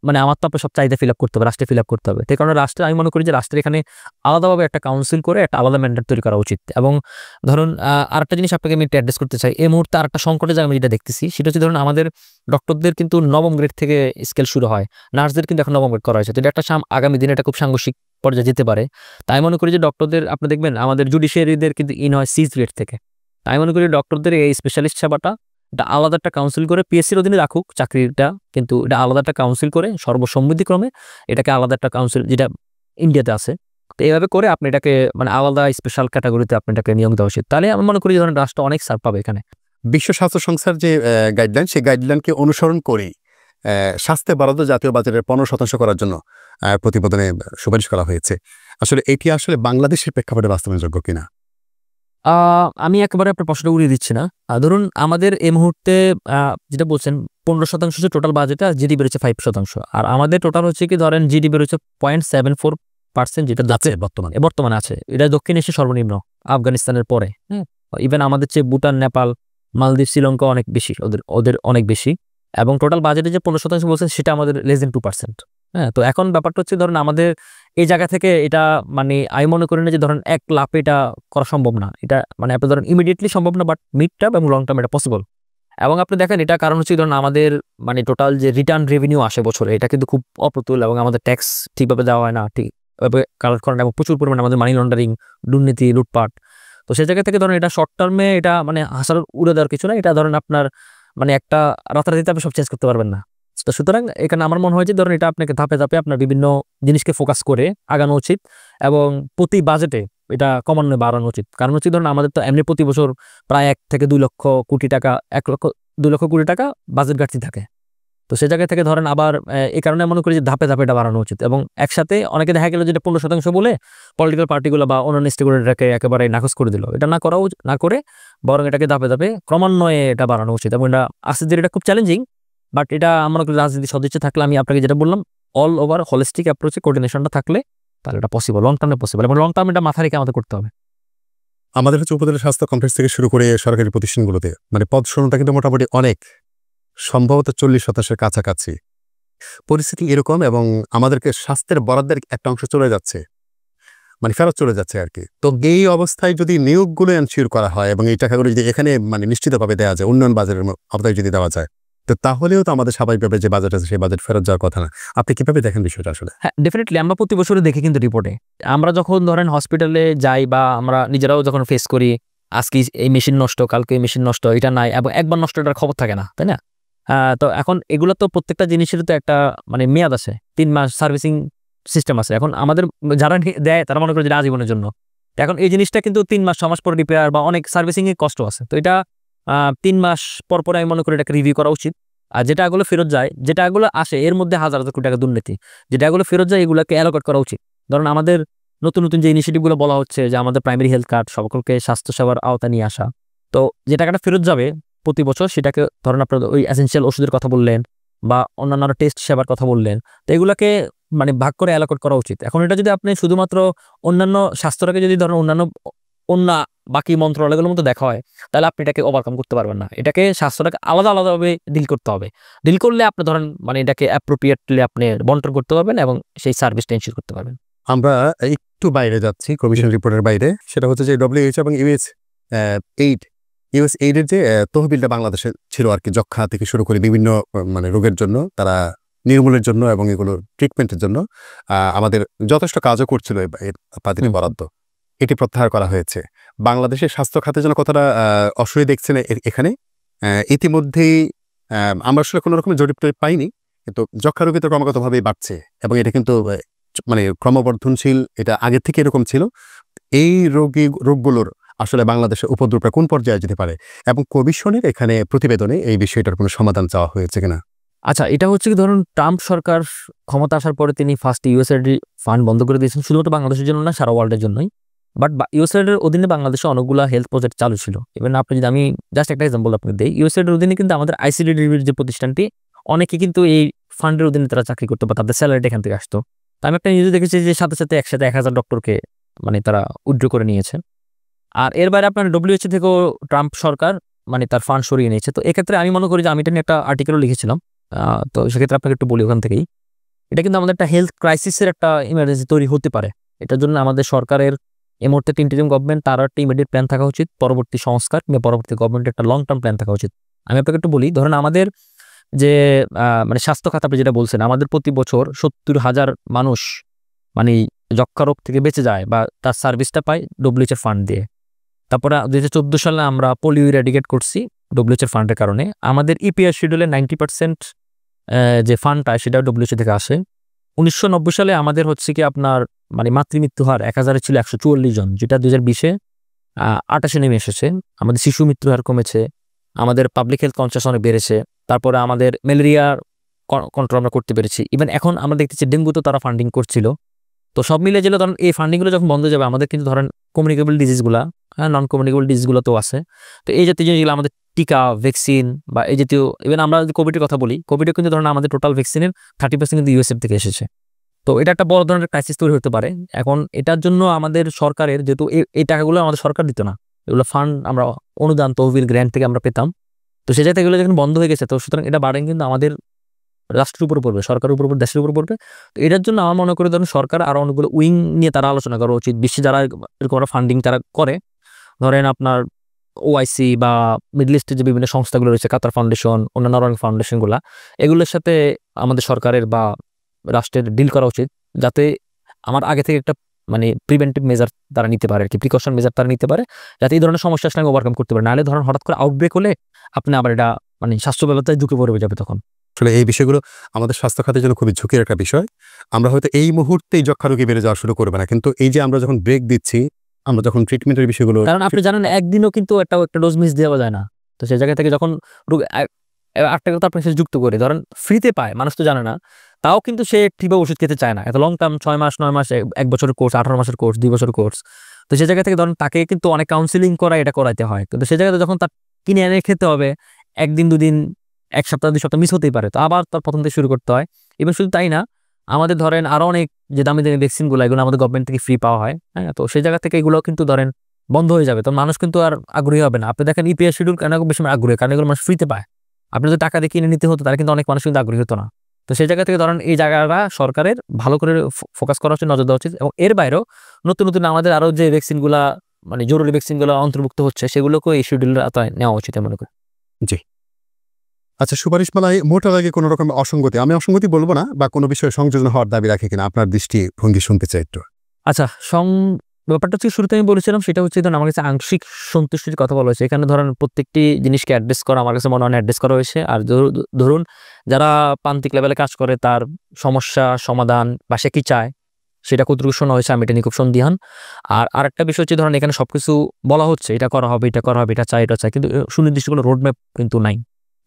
মানে আমার তো আপনার সব চাহিদা ফিল আপ করতে হবে, রাষ্ট্রে ফিল আপ করতে হবে। সেই কারণে রাষ্ট্রে, আমি মনে করি যে রাষ্ট্রের এখানে আলাদাভাবে একটা কাউন্সিল করে একটা আলাদা ম্যান্ডেট তৈরি করা উচিত। এবং ধরুন আরেকটা জিনিস আপনাকে আমি অ্যাড্রেস করতে চাই, এই মুহূর্তে আরেকটা সংকটের জায়গা আমি যেটা দেখতেছি, সেটা হচ্ছে ধরুন আমাদের ডক্টরদের কিন্তু নবম গ্রেড থেকে স্কেল শুরু হয়, নার্সদের কিন্তু এখন নবম গ্রেড করা হয়েছে। তো এটা একটা আগামী দিনে এটা খুব সাংঘর্ষিক পর্যায়ে যেতে পারে। তাই মনে করি যে ডক্টরদের, আপনি দেখবেন আমাদের জুডিশিয়ারিদের কিন্তু হয় সিজ গ্রেড থেকে। তাই মনে করি ডক্টরদের এই স্পেশালিস্ট সেবাটা এটা আলাদা একটা কাউন্সিল করে পিএসসির অধীনে রাখুক চাকরিটা, কিন্তু এটা আলাদা একটা কাউন্সিল করে সর্বসম্মতিক্রমে এটাকে আলাদা একটা কাউন্সিল, যেটা ইন্ডিয়াতে আছে, তো এইভাবে করে আপনি এটাকে মানে আলাদা স্পেশাল ক্যাটাগরিতে আপনি এটাকে নিয়োগ দেওয়া উচিত। তাহলে আমি মনে করি ধরেন রাষ্ট্র অনেক সার পাবে এখানে। বিশ্ব স্বাস্থ্য সংস্থার যে গাইডলাইন, সেই গাইডলাইনকে অনুসরণ করেই স্বাস্থ্য বরাদ্দ জাতীয় বাজেটের 15% করার জন্য প্রতিবেদনে সুপারিশ করা হয়েছে। আসলে এটি আসলে বাংলাদেশের প্রেক্ষাপটে বাস্তবায়নযোগ্য কিনা? আমি একেবারে আপনার প্রশ্নটা উড়িয়ে দিচ্ছি না। ধরুন আমাদের এই মুহূর্তে যেটা বলছেন 15% হচ্ছে টোটাল বাজেট, আর জিডিপি বেড়েছে 5%। আর আমাদের টোটাল হচ্ছে কি, ধরেন জিডিপি বেড়েছে 0.74%, যেটা যাচ্ছে বর্তমানে আছে। এটা দক্ষিণ এশিয়ার সর্বনিম্ন, আফগানিস্তানের পরে। হ্যাঁ, ইভেন আমাদের চেয়ে ভুটান, নেপাল, মালদ্বীপ, শ্রীলঙ্কা অনেক বেশি, ওদের অনেক বেশি। এবং টোটাল বাজেটে যে 15% বলছেন, সেটা আমাদের লেস দেন 2%। হ্যাঁ, তো এখন ব্যাপারটা হচ্ছে, ধরেন আমাদের এই জায়গা থেকে এটা মানে আমি মনে করি না যে ধরেন এক লাফে এটা করা সম্ভব না। এটা মানে আপনি ধরেন ইমিডিয়েটলি সম্ভব না, বাট মিড টার্ম এবং লং টার্ম এটা পসিবল। এবং আপনি দেখেন, এটা কারণ হচ্ছে ধরেন আমাদের মানে টোটাল যে রিটার্ন রেভিনিউ আসে বছরে, এটা কিন্তু খুব অপ্রতুল, এবং আমাদের ট্যাক্স ঠিকভাবে দেওয়া হয় না, ঠিকভাবে কালেক্ট করেন, এবং প্রচুর পরিমাণে আমাদের মানি লন্ডারিং, দুর্নীতি, লুটপাট। তো সেই জায়গা থেকে ধরেন এটা শর্ট টার্মে এটা মানে হাসার উড়ে দেওয়ার কিছু না। এটা ধরেন আপনার মানে একটা রাতারাতিতে আপনি সব চেঞ্জ করতে পারবেন না। তো সুতরাং এখানে আমার মনে হয় যে ধরেন এটা আপনাকে ধাপে ধাপে আপনার বিভিন্ন জিনিসকে ফোকাস করে আগানো উচিত, এবং প্রতি বাজেটে এটা কমানো বাড়ানো উচিত। কারণ হচ্ছে ধরুন আমাদের তো এমনি প্রতি বছর প্রায় 1 থেকে 2 লক্ষ কোটি টাকা, 2 লক্ষ কোটি টাকা বাজেট ঘাটতি থাকে। তো সে জায়গা থেকে ধরেন আবার এই কারণে মনে করি যে ধাপে ধাপে এটা বাড়ানো উচিত, এবং একসাথে অনেকে দেখা গেল যেটা 15% বলে পলিটিক্যাল পার্টিগুলো বা অন্যান্য স্টেকহোল্ডারকে একেবারে নাকচ করে দিল। এটা না করে বরং এটাকে ধাপে ধাপে ক্রমান্বয়ে এটা বাড়ানো উচিত। এবং এটা আস্তে ধীরে, এটা খুব চ্যালেঞ্জিং, বাট এটা আমরা রাজনীতি সদিচ্ছা থাকলে, আমি আপনাকে যেটা বললাম, অল ওভার হলিস্টিক অ্যাপ্রোচে কোঅর্ডিনেশনটা থাকলে তাহলে এটা পসিবল, লং টার্মে পসিবল, এবং লং টার্মে এটা মাথা রেখে আমাদের করতে হবে। আমাদের হচ্ছে উপজেলা স্বাস্থ্য কমপ্লেক্স থেকে শুরু করে সরকারি প্রতিষ্ঠানগুলোতে মানে পদ শূন্যতা কিন্তু মোটামুটি অনেক, সম্ভবত 40% কাছাকাছি। পরিস্থিতি এরকম, এবং আমাদেরকে স্বাস্থ্যের বরাদ্দের একটা অংশ চলে যাচ্ছে। মানে ফেরত চলে যাচ্ছে আর কি। তো এই অবস্থায় যদি নিয়োগগুলো এনশিওর করা হয় এবং এই টাকাগুলো যদি এখানে মানে নিশ্চিতভাবে দেওয়া যায়, উন্নয়ন বাজারের আওতায় যদি দেওয়া যায়, তো তাহলেও তো আমাদের স্বাভাবিকভাবে যে বাজেট আছে সেই বাজেট ফেরত যাওয়ার কথা না। আপনি কিভাবে দেখেন বিষয়টা আসলে? হ্যাঁ, ডেফিনেটলি আমরা প্রতি বছরই দেখি কিন্তু রিপোর্টে। আমরা যখন ধরেন হসপিটালে যাই বা আমরা নিজেরাও যখন ফেস করি, আজকে এই মেশিন নষ্ট, কালকে এই মেশিন নষ্ট, এটা নাই এবং একবার নষ্ট এটার খবর থাকে না, তাই না? তো এখন এগুলো তো প্রত্যেকটা জিনিসের তো একটা মানে মেয়াদ আছে। ৩ মাস সার্ভিসিং সিস্টেম আছে। এখন আমাদের যারা দেয় তারা মনে করে যে আজীবনের জন্য। এখন এই জিনিসটা কিন্তু ৩ মাস ৬ মাস পর রিপেয়ার বা অনেক সার্ভিসিং এর কষ্ট আছে। তো এটা ৩ মাস পর আমি মনে করি এটাকে রিভিউ করা উচিত। আর যেটাগুলো ফেরত যায়, যেটাগুলো আসে এর মধ্যে হাজার কোটি টাকা দুর্নীতি। যেটাগুলো ফেরত যায় এগুলোকে অ্যালোকেট করা উচিত। ধরুন আমাদের নতুন যে ইনিশিয়েটিভগুলো বলা হচ্ছে যে আমাদের প্রাইমারি হেলথ কার্ড সকলকে স্বাস্থ্যসেবার আওতায় নিয়ে আসা। তো যে টাকাটা ফেরত যাবে প্রতি বছর সেটাকে ধরেন আপনার ওই এসেনশিয়াল ওষুধের কথা বললেন বা অন্যান্য টেস্ট সেবার কথা বললেন। তো এগুলাকে মানে ভাগ করে অ্যালোকেট করা উচিত। এখন এটা যদি আপনি শুধুমাত্র অন্যান্য স্বাস্থ্যটাকে যদি ধরেন অন্য বাকি মন্ত্রণালয়গুলোর মতো দেখা হয়, তাহলে আপনি এটাকে ওভারকাম করতে পারবেন না। এটাকে স্বাস্থ্যটাকে আলাদাভাবে ডিল করতে হবে। ডিল করলে আপনি ধরেন মানে এটাকে অ্যাপ্রোপ্রিয়েটলি আপনি বন্টন করতে পারবেন এবং সেই সার্ভিসটা এনশিওর করতে পারবেন। আমরা একটু বাইরে যাচ্ছি, কমিশন রিপোর্টের বাইরে। সেটা হচ্ছে যে WHO এবং ইউএস এইডের যে তহবিলটা বাংলাদেশে ছিল আর কি, যক্ষ্মা থেকে শুরু করে বিভিন্ন মানে রোগের জন্য তারা নির্মূলের জন্য এবং এগুলো ট্রিটমেন্টের জন্য আমাদের যথেষ্ট কাজও করছিল এর পাতিলে বরাদ্দ। এটি প্রত্যাহার করা হয়েছে। বাংলাদেশের স্বাস্থ্য খাতের জন্য কতটা অসুবিধা দেখছেন এখানে? ইতিমধ্যেই আমরা আসলে কোনো রকমের জরিপ টরিপ পাইনি, কিন্তু যক্ষ্মা রোগী তো ক্রমাগতভাবেই বাড়ছে এবং এটা কিন্তু মানে ক্রমবর্ধনশীল। এটা আগের থেকে এরকম ছিল। এই রোগগুলোর আসলে বাংলাদেশের উপদ্রবটা কোন পর্যায়ে যেতে পারে এবং কমিশনের এখানে প্রতিবেদনে এই বিষয়টার কোনো সমাধান চাওয়া হয়েছে কিনা? আচ্ছা, এটা হচ্ছে কি ধরুন ট্রাম্প সরকার ক্ষমতা আসার পরে তিনি ফার্স্ট ইউএসএইড ফান্ড বন্ধ করে দিয়েছেন শুধুমাত্র বাংলাদেশের জন্য না, সারা ওয়ার্ল্ডের জন্যই। বাট ইউএসএইড এর অধীনে বাংলাদেশে অনেকগুলা হেলথ প্রজেক্ট চালু ছিল। ইভেন আপনি যদি আমি জাস্ট একটা এক্সাম্পল আপনাকে দেই, ইউএসএইড এর অধীনে কিন্তু আমাদের আইসিডিডির যে প্রতিষ্ঠানটি, অনেকে কিন্তু এই ফান্ডের অধীনে তারা চাকরি করতো বা তাদের স্যালারিটা এখান থেকে আসতো। তো আমি একটা নিউজে দেখেছি যে সাথে একসাথে ১,০০০ ডক্টরকে মানে তারা উইথড্র করে নিয়েছেন। আর এর বাইরে আপনার ডব্লিউএইচও থেকেও ট্রাম্প সরকার মানে তার ফান্ড সরিয়ে নিয়েছে। তো এক্ষেত্রে আমি মনে করি যে আমি এটা নিয়ে একটা আর্টিকেলও লিখেছিলাম। তো সেক্ষেত্রে আপনাকে একটু বলি ওখান থেকেই। এটা কিন্তু আমাদের একটা হেলথ ক্রাইসিসের একটা ইমার্জেন্সি তৈরি হতে পারে। এটার জন্য আমাদের সরকারের এই মুহূর্তে ইন্টারিম গভর্নমেন্ট তার একটা ইমিডিয়েট প্ল্যান থাকা উচিত। পরবর্তী সংস্কার কিংবা পরবর্তী গভর্নমেন্টের একটা লং টার্ম প্ল্যান থাকা উচিত। আমি আপনাকে একটু বলি, ধরেন আমাদের যে মানে স্বাস্থ্য খাত আপনি যেটা বলছেন, আমাদের প্রতি বছর ৭০,০০০ মানুষ মানে যক্ষ্মা রোগ থেকে বেঁচে যায় বা তার সার্ভিসটা পায় ডব্লিউএইচও ফান্ড দিয়ে। তারপরে ২০১৪ সালে আমরা পোলিও ইরাডিকেট করছি ডব্লিউএইচও ফান্ডের কারণে। আমাদের ইপিআর শিডিউলে 90% যে ফান্ডটা সেটাও ডব্লিউএইচও থেকে আসে। ১৯৯০ সালে আমাদের হচ্ছে কি আপনার মানে মাতৃমৃত্যু হার ১,০০০ ছিল ১৪৪ জন, যেটা ২০২০-এ ২৮-এ নেমে এসেছে। আমাদের শিশু মৃত্যুর হার কমেছে। আমাদের পাবলিক হেলথ কনসাস অনেক বেড়েছে। তারপরে আমাদের ম্যালেরিয়ার কন্ট্রোল আমরা করতে পেরেছি। ইভেন এখন আমরা দেখতেছি ডেঙ্গুতেও তারা ফান্ডিং করছিল। তো সব মিলে যেগুলো ধরেন এই ফান্ডিংগুলো যখন বন্ধ যাবে, আমাদের কিন্তু ধরেন কমিউনিকেবল ডিজিজগুলা, নন কমিউনিকেবল ডিজিজগুলো তো আছে। তো এই জাতীয় জিনিসগুলো আমাদের টিকা, ভ্যাকসিন বা এই জাতীয়, ইভেন আমরা যদি কোভিডের কথা বলি, কোভিডে কিন্তু ধরেন আমাদের টোটাল ভ্যাকসিনের 30% কিন্তু ইউএসএ থেকে এসেছে। তো এটা একটা বড় ধরনের ক্রাইসিস তৈরি হতে পারে। এখন এটার জন্য আমাদের সরকারের যেহেতু এই টাকাগুলো আমাদের সরকার দিত না, এগুলো ফান্ড আমরা অনুদান তহবিল গ্র্যান্ট থেকে আমরা পেতাম। তো সে জায়গায় এগুলো যখন বন্ধ হয়ে গেছে, তো সুতরাং এটা বাড়েন কিন্তু আমাদের রাষ্ট্রের উপর পড়বে, সরকারের উপর, দেশের উপর পড়বে। তো এটার জন্য আমার মনে করি ধরেন সরকার আরো অনেকগুলো উইং নিয়ে তারা আলোচনা করা উচিত। বিশ্বে যারা এরকম ফান্ডিং তারা করে, ধরেন আপনার ওআইসি বা মিডল ইস্টের যে বিভিন্ন সংস্থাগুলো রয়েছে, কাতার ফাউন্ডেশন, অন্যান্য অনেক ফাউন্ডেশনগুলা, এগুলোর সাথে আমাদের সরকারের বা রাষ্ট্রের ডিল করা উচিত, যাতে আমার আগে থেকে একটা মানে প্রিভেন্টিভ মেজার তারা নিতে পারে, আর কি প্রিকশন মেজার তারা নিতে পারে, যাতে এই ধরনের সমস্যা আসলে ওভারকাম করতে পারে। নাহলে ধরেন হঠাৎ করে আউটব্রেক হলে আপনি আবার এটা মানে স্বাস্থ্য ব্যবস্থায় ঝুঁকে পড়ে যাবে তখন। আসলে এই বিষয়গুলো আমাদের স্বাস্থ্য খাতের জন্য খুবই ঝুঁকির একটা বিষয়। আমরা হয়তো এই মুহূর্তেই যক্ষ্মা রোগী বেড়ে যাওয়া শুরু করবে না, কিন্তু এই যে আমরা যখন ব্রেক দিচ্ছি, আমরা যখন ট্রিটমেন্টের বিষয়গুলো, কারণ আপনি জানেন একদিনও কিন্তু একটা ডোজ মিস দেওয়া যায় না। তো সেই জায়গা থেকে যখন আরেকটা কথা আপনি সাথে যুক্ত করে ধরেন ফ্রিতে পায়, মানুষ তো জানে না, তাও কিন্তু সে ঠিকভাবে ওষুধ খেতে চায় না। এত লং টার্ম ৬ মাস ৯ মাস ১ বছরের কোর্স, ১৮ মাসের কোর্স, ২ বছরের কোর্স। তো সেই জায়গা থেকে ধরেন তাকে কিন্তু অনেক কাউন্সিলিং করা এটা করাইতে হয়। কিন্তু সেই জায়গাতে যখন তার কিনে এনে খেতে হবে, ১ দিন ২ দিন ১ সপ্তাহ ২ সপ্তাহ মিস হতেই পারে। তো আবার তার প্রথম থেকে শুরু করতে হয়। এবং শুধু তাই না, আমাদের ধরেন আরো অনেক যে দামি ভ্যাকসিনগুলো, এগুলো আমাদের গভর্নমেন্ট থেকে ফ্রি পাওয়া হয়। হ্যাঁ, তো সেই জায়গা থেকে এগুলো কিন্তু ধরেন বন্ধ হয়ে যাবে। তো মানুষ কিন্তু আর আগ্রহী হবে না। আপনি দেখেন ইপিআর শিডিউল কেন বেশি আগ্রহী, কারণ এগুলো মানুষ ফ্রিতে পায়। আপনি যদি টাকা দিয়ে কিনে নিতে হতো, তাহলে কিন্তু অনেক মানুষ কিন্তু আগ্রহী হতো না। তো সেই জায়গা থেকে ধরেন এই জায়গাটা সরকারের ভালো করে ফোকাস করা উচিত, নজর দেওয়া উচিত। এবং এর বাইরেও নতুন নতুন আমাদের আরো যে ভ্যাকসিনগুলা মানে জরুরি ভ্যাকসিনগুলো অন্তর্ভুক্ত হচ্ছে সেগুলোকেও এই শিডিউলের আওতায় নেওয়া উচিত মনে করি। জি। আচ্ছা, সুপারিশমালায় মোটার আগে কোনো রকম অসঙ্গতি, আমি অসঙ্গতি বলবো না, বা কোনো বিষয়ে সংযোজন হওয়ার দাবি রাখে কিনা আপনার দৃষ্টিভঙ্গি শুনতে চাই একটু। আচ্ছা, ব্যাপারটা হচ্ছে শুরুতে আমি বলেছিলাম সেটা হচ্ছে ধরেন আমার কাছে আংশিক সন্তুষ্টির কথা বলা হয়েছে। এখানে ধরেন প্রত্যেকটি জিনিসকে অ্যাড্রেস করা আমার কাছে মনে হয় অ্যাড্রেস করা হয়েছে। আর ধরুন যারা প্রান্তিক লেভেলে কাজ করে তার সমস্যা সমাধান বা সে কি চায় সেটা কতটুকু শোনা হয়েছে আমি এটা নিয়ে খুব সন্দিহান। আর আরেকটা বিষয় হচ্ছে ধরেন এখানে সবকিছু বলা হচ্ছে এটা করা হবে, এটা করা হবে, এটা চাই, এটা চাই, কিন্তু সুনির্দিষ্ট কোনো রোডম্যাপ কিন্তু নাই।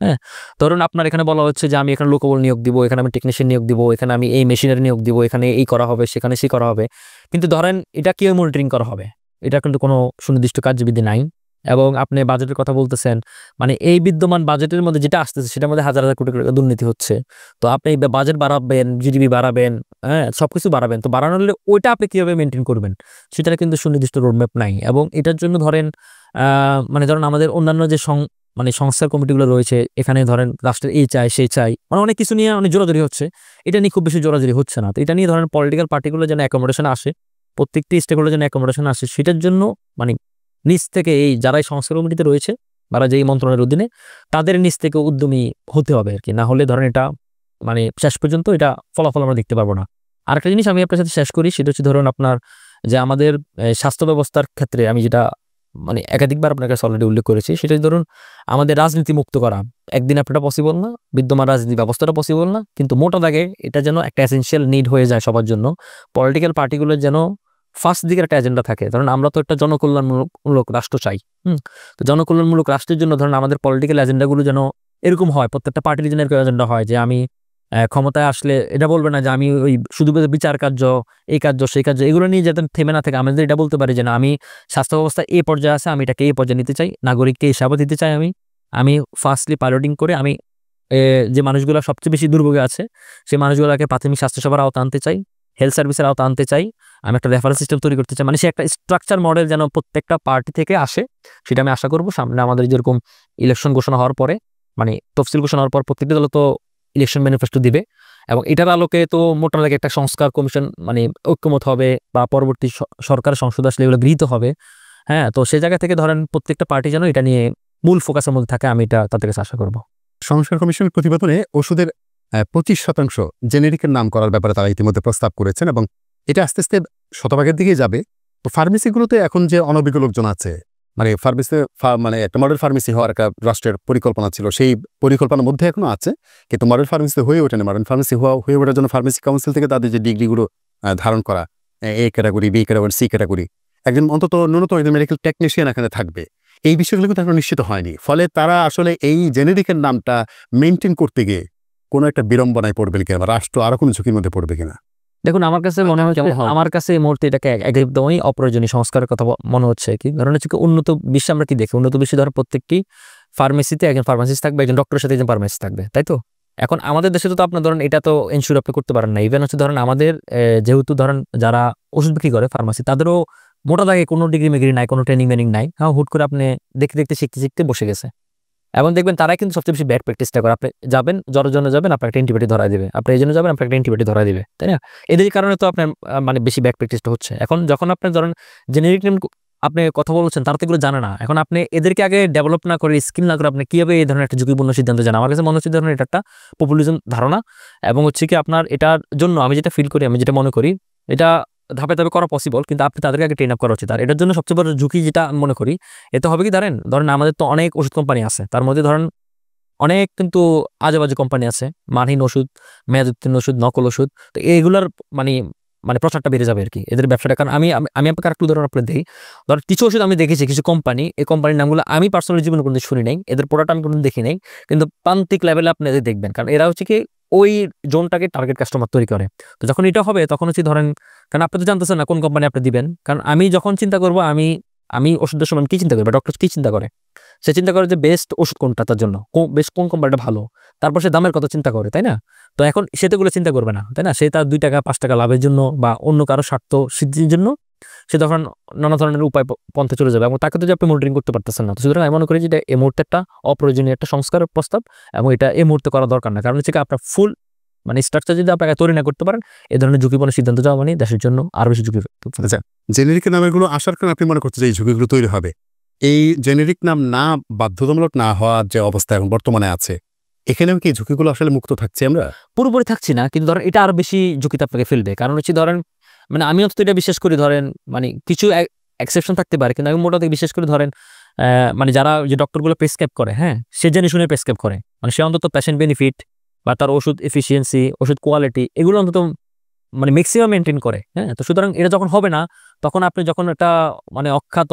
হ্যাঁ, ধরুন আপনার এখানে বলা হচ্ছে যে আমি এখানে লোকবল নিয়োগ দিব, এখানে আমি টেকনিশিয়ান নিয়োগ দিব, এখানে আমি এই মেশিনারি নিয়োগ দিব, এখানে এই করা হবে, সেখানে সে করা হবে, কিন্তু ধরেন এটা কিভাবে মনিটরিং করা হবে এটা কিন্তু কোনো সুনির্দিষ্ট কার্যবিধি নাই। এবং আপনি বাজেটের কথা বলতেছেন, মানে এই বিদ্যমান বাজেটের মধ্যে যেটা আসতেছে সেটার মধ্যে হাজার হাজার কোটি টাকা দুর্নীতি হচ্ছে। তো আপনি বাজেট বাড়াবেন, জিডিপি বাড়াবেন, হ্যাঁ সবকিছু বাড়াবেন, তো বাড়ানো হলে ওইটা আপনি কিভাবে মেনটেন করবেন সেটার কিন্তু সুনির্দিষ্ট রোডম্যাপ নাই। এবং এটার জন্য ধরেন মানে ধরেন আমাদের অন্যান্য যে মানে সংস্থার কমিটিগুলো রয়েছে, এখানে ধরেন রাষ্ট্রের এই চাই সেই চাই, মানে অনেক কিছু নিয়ে অনেক জোরাজোরি হচ্ছে, এটা নিয়ে খুব বেশি জোরাজোরি হচ্ছে না। তো এটা নিয়ে ধরেন পলিটিক্যাল পার্টিগুলো যেন অ্যাকোমোডেশন আসে, প্রত্যেকটি স্টেকহোল্ডার যেন অ্যাকোমোডেশন আসে, সেটার জন্য মানে নিচ থেকে এই যারাই সংস্কার কমিটিতে রয়েছে বা যেই মন্ত্রণালয়ের অধীনে তাদের নিচ থেকে উদ্যমী হতে হবে আর কি। না হলে ধরেন এটা মানে শেষ পর্যন্ত এটা ফলাফল আমরা দেখতে পারবো না। আরেকটা জিনিস আমি আপনার সাথে শেষ করি, সেটা হচ্ছে ধরুন আপনার যে আমাদের স্বাস্থ্য ব্যবস্থার ক্ষেত্রে আমি যেটা মানে একাধিকবার আপনার কাছে অলরেডি উল্লেখ করেছি, সেটা ধরুন আমাদের রাজনীতি মুক্ত করা একদিন আপনারা পসিবল না, বিদ্যমান রাজনীতি ব্যবস্থাটা পসিবল না, কিন্তু মোটা দাগে এটা যেন একটা এসেনশিয়াল নিড হয়ে যায় সবার জন্য। পলিটিক্যাল পার্টিগুলোর যেন ফার্স্ট দিকের একটা এজেন্ডা থাকে। ধরুন আমরা তো একটা জনকল্যাণমূলক রাষ্ট্র চাই। তো জনকল্যাণমূলক রাষ্ট্রের জন্য ধরুন আমাদের পলিটিক্যাল এজেন্ডাগুলো যেন এরকম হয়, প্রত্যেকটা পার্টির জন্য এরকম এজেন্ডা হয় যে আমি ক্ষমতায় আসলে এটা বলবে না যে আমি ওই শুধু বিচার কার্য, এই কার্য, সেই কার্য, এগুলো নিয়ে যাতে থেমে না থাকে। আমাদের এটা বলতে পারি যে না, আমি স্বাস্থ্য ব্যবস্থা এই পর্যায়ে আছে, আমি এটাকে এই পর্যায়ে নিতে চাই, নাগরিককে এই সেবা দিতে চাই, আমি ফার্স্টলি পাইলটিং করে আমি যে মানুষগুলো সবচেয়ে বেশি দুর্ভোগে আছে সেই মানুষগুলোকে প্রাথমিক স্বাস্থ্যসেবার আওতা আনতে চাই, হেলথ সার্ভিসের আওতা আনতে চাই, আমি একটা রেফারেন্স সিস্টেম তৈরি করতে চাই। মানে সে একটা স্ট্রাকচার মডেল যেন প্রত্যেকটা পার্টি থেকে আসে, সেটা আমি আশা করব। সামনে আমাদের যেরকম ইলেকশন ঘোষণা হওয়ার পরে মানে তফসিল ঘোষণা হওয়ার পর প্রত্যেকটা দল তো ইলেকশন ম্যানিফেস্টো দিবে, এবং এটার আলোকে তো মোটা দাগে একটা সংস্কার কমিশন মানে ঐক্যমত হবে বা পরবর্তী সরকার সংসদ আসলে এগুলো গৃহীত হবে। হ্যাঁ, তো সেই জায়গা থেকে ধরেন প্রত্যেকটা পার্টি যেন এটা নিয়ে মূল ফোকাসের মধ্যে থাকে, আমি এটা তাদের কাছে আশা করবো। সংস্কার কমিশনের প্রতিবেদনে ওষুধের 25% জেনেরিকের নাম করার ব্যাপারে তারা ইতিমধ্যে প্রস্তাব করেছেন, এবং এটা আস্তে আস্তে শতভাগের দিকে যাবে। তো ফার্মেসিগুলোতে এখন যে অনভিজ্ঞ লোকজন আছে, মানে ফার্মেসিতে মানে একটা মডেল ফার্মেসি হওয়ার একটা রাষ্ট্রের পরিকল্পনা ছিল, সেই পরিকল্পনার মধ্যে এখনো আছে, কিন্তু মডেল ফার্মেসিতে হয়ে ওঠেনি। মডেল ফার্মেসি হয়ে ওঠার জন্য ফার্মেসি কাউন্সিল থেকে তাদের যে ডিগ্রিগুলো ধারণ করা, A category, B category, C category, একজন অন্তত ন্যূনতম একজন মেডিকেল টেকনিশিয়ান এখানে থাকবে, এই বিষয়গুলো কিন্তু এখনো নিশ্চিত হয়নি। ফলে তারা আসলে এই জেনেরিকের নামটা মেনটেন করতে গিয়ে কোনো একটা বিড়ম্বনায় পড়বে কিনা, রাষ্ট্র আরো কোনো ঝুঁকির মধ্যে পড়বে কিনা। দেখুন আমার কাছে মনে হয়, আমার কাছে এই মুহূর্তে এটাকে একদমই অপ্রয়োজনীয় সংস্কারের কথা মনে হচ্ছে। কি কারণ হচ্ছে উন্নত বিশ্বে আমরা কি দেখি, উন্নত বিশ্বে ধরো প্রত্যেকটি ফার্মেসিতে একজন ফার্মাসিস্ট থাকবে, একজন ডক্টরের সাথে একজন ফার্মাসিস্ট থাকবে, তাই তো? এখন আমাদের দেশে তো আপনার ধরেন এটা তো এনশিওর আপনি করতে পারেন না। ইভেন হচ্ছে ধরেন আমাদের যেহেতু ধরেন যারা ওষুধ বিক্রি করে ফার্মাসি, তাদেরও মোটা দাগে কোনো ডিগ্রি মেগ্রি নাই, কোনো ট্রেনিং মেনিং নাই, হ্যাঁ হুট করে আপনি দেখতে দেখতে শিখতে শিখতে বসে গেছে। এবং দেখবেন তারাই কিন্তু সবচেয়ে বেশি ব্যাড প্র্যাকটিসটা করে। আপনি যাবেন জ্বরের জন্য যাবেন, আপনার একটা অ্যান্টিবায়োটিক ধরা দিবে, আপনি এই জন্য যাবেন, আপনার একটা অ্যান্টিবায়োটিক ধরা দিবে, তাই না? এদের কারণে তো আপনার মানে বেশি ব্যাড প্র্যাকটিসটা হচ্ছে। এখন যখন আপনি ধরেন জেনেরিক নেম আপনি কথা বলছেন, তারা তো এগুলো জানে না। এখন আপনি এদেরকে আগে ডেভেলপ না করে, স্কিল না করে আপনি কিভাবে এই ধরনের একটা ঝুঁকিপূর্ণ সিদ্ধান্ত জানেন? আমার কাছে মনে হচ্ছে ধরনের এটা একটা পপুলিজম ধারণা, এবং হচ্ছে কি আপনার এটার জন্য আমি যেটা ফিল করি, আমি যেটা মনে করি, এটা ধাপে ধাপে করা পসিবল, কিন্তু আপনি তাদেরকে আগে ট্রেন আপ করা উচিত। আর এটার জন্য সবচেয়ে বড় ঝুঁকি যেটা আমি মনে করি, এতে হবে কি ধরেন আমাদের তো অনেক ওষুধ কোম্পানি আছে, তার মধ্যে ধরেন অনেক কিন্তু আজেবাজে কোম্পানি আছে, মানহীন ওষুধ, মেয়াদ উত্তীর্ণ ওষুধ, নকল ওষুধ। তো এইগুলার মানে মানে প্রচারটা বেড়ে যাবে আর কি এদের ব্যবসাটা। কারণ আমি আপনাকে আরেকটু উদাহরণ আপনাকে দিই। ধর কিছু ওষুধ আমি দেখেছি, কিছু কোম্পানি, এই কোম্পানির নামগুলো আমি পার্সোনালি জীবনে কোনোদিন শুনি নাই, এদের প্রোডাক্ট আমি কোনোদিন দেখি নাই, কিন্তু প্রান্তিক লেভেলে আপনি এদের দেখবেন, কারণ এরা হচ্ছে কি ওই জোনটাকে টার্গেট কাস্টমার তৈরি করে। তো যখন এটা হবে তখন হচ্ছে ধরেন, কারণ আপনি তো জানতেছেন না কোন কোম্পানি আপনি দিবেন। কারণ আমি যখন চিন্তা করবো, আমি ওষুধের সময় কি চিন্তা করি বা ডক্টর কি চিন্তা করে, সে চিন্তা করে যে বেস্ট ওষুধ কোনটা তার জন্য, বেস্ট কোন কোম্পানিটা ভালো, তারপর সে দামের কথা চিন্তা করে, তাই না? তো এখন সে তো এগুলো চিন্তা করবে না, তাই না? সে তার 2 টাকা 5 টাকা লাভের জন্য বা অন্য কারো স্বার্থ সিদ্ধির জন্য সে তখন নানা ধরনের উপায় পন্থে চলে যাবে, এবং তাকে তো যে আপনি মনিটরিং করতে পারতেছেন না। তো সুতরাং আমি মনে করি যে এই মুহূর্তে একটা অপ্রয়োজনীয় একটা সংস্কারের প্রস্তাব, এবং এটা এই মুহূর্তে করা দরকার না। কারণ হচ্ছে আপনার ফুল মানে স্ট্রাকচার যদি আপনাকে তৈরি না করতে পারেন, এই ধরনের ঝুঁকিপূর্ণ সিদ্ধান্ত যাওয়া মানে দেশের জন্য আরো বেশি ঝুঁকি। আচ্ছা, জেনেরিক নামগুলো আসার কারণে আপনি মনে করছেন যে এই ঝুঁকিগুলো তৈরি হবে? এই জেনেরিক নাম না বাধ্যতামূলক না হওয়ার যে অবস্থা এখন বর্তমানে আছে, এখানেও কি ঝুঁকিগুলো আসলে মুক্ত থাকছে আমরা? পুরোপুরি থাকছি না, কিন্তু ধরেন এটা আরো বেশি ঝুঁকিতে আপনাকে ফেলবে। কারণ হচ্ছে ধরেন মানে আমি অন্তত এটা বিশ্বাস করি, ধরেন মানে কিছু এক্সেপশন থাকতে পারে, কিন্তু আমি মোটামুটি বিশ্বাস করি ধরেন মানে যারা যে ডক্টরগুলো প্রেসক্রাইব করে, হ্যাঁ, সে জেনে শুনে প্রেসক্রাইব করে, মানে সে অন্তত পেশেন্ট বেনিফিট বা তার ওষুধ এফিসিয়েন্সি, ওষুধ কোয়ালিটি, এগুলো অন্তত মানে ম্যাক্সিমাম মেনটেন করে। হ্যাঁ, তো সুতরাং এটা যখন হবে না, তখন আপনি যখন একটা মানে অখ্যাত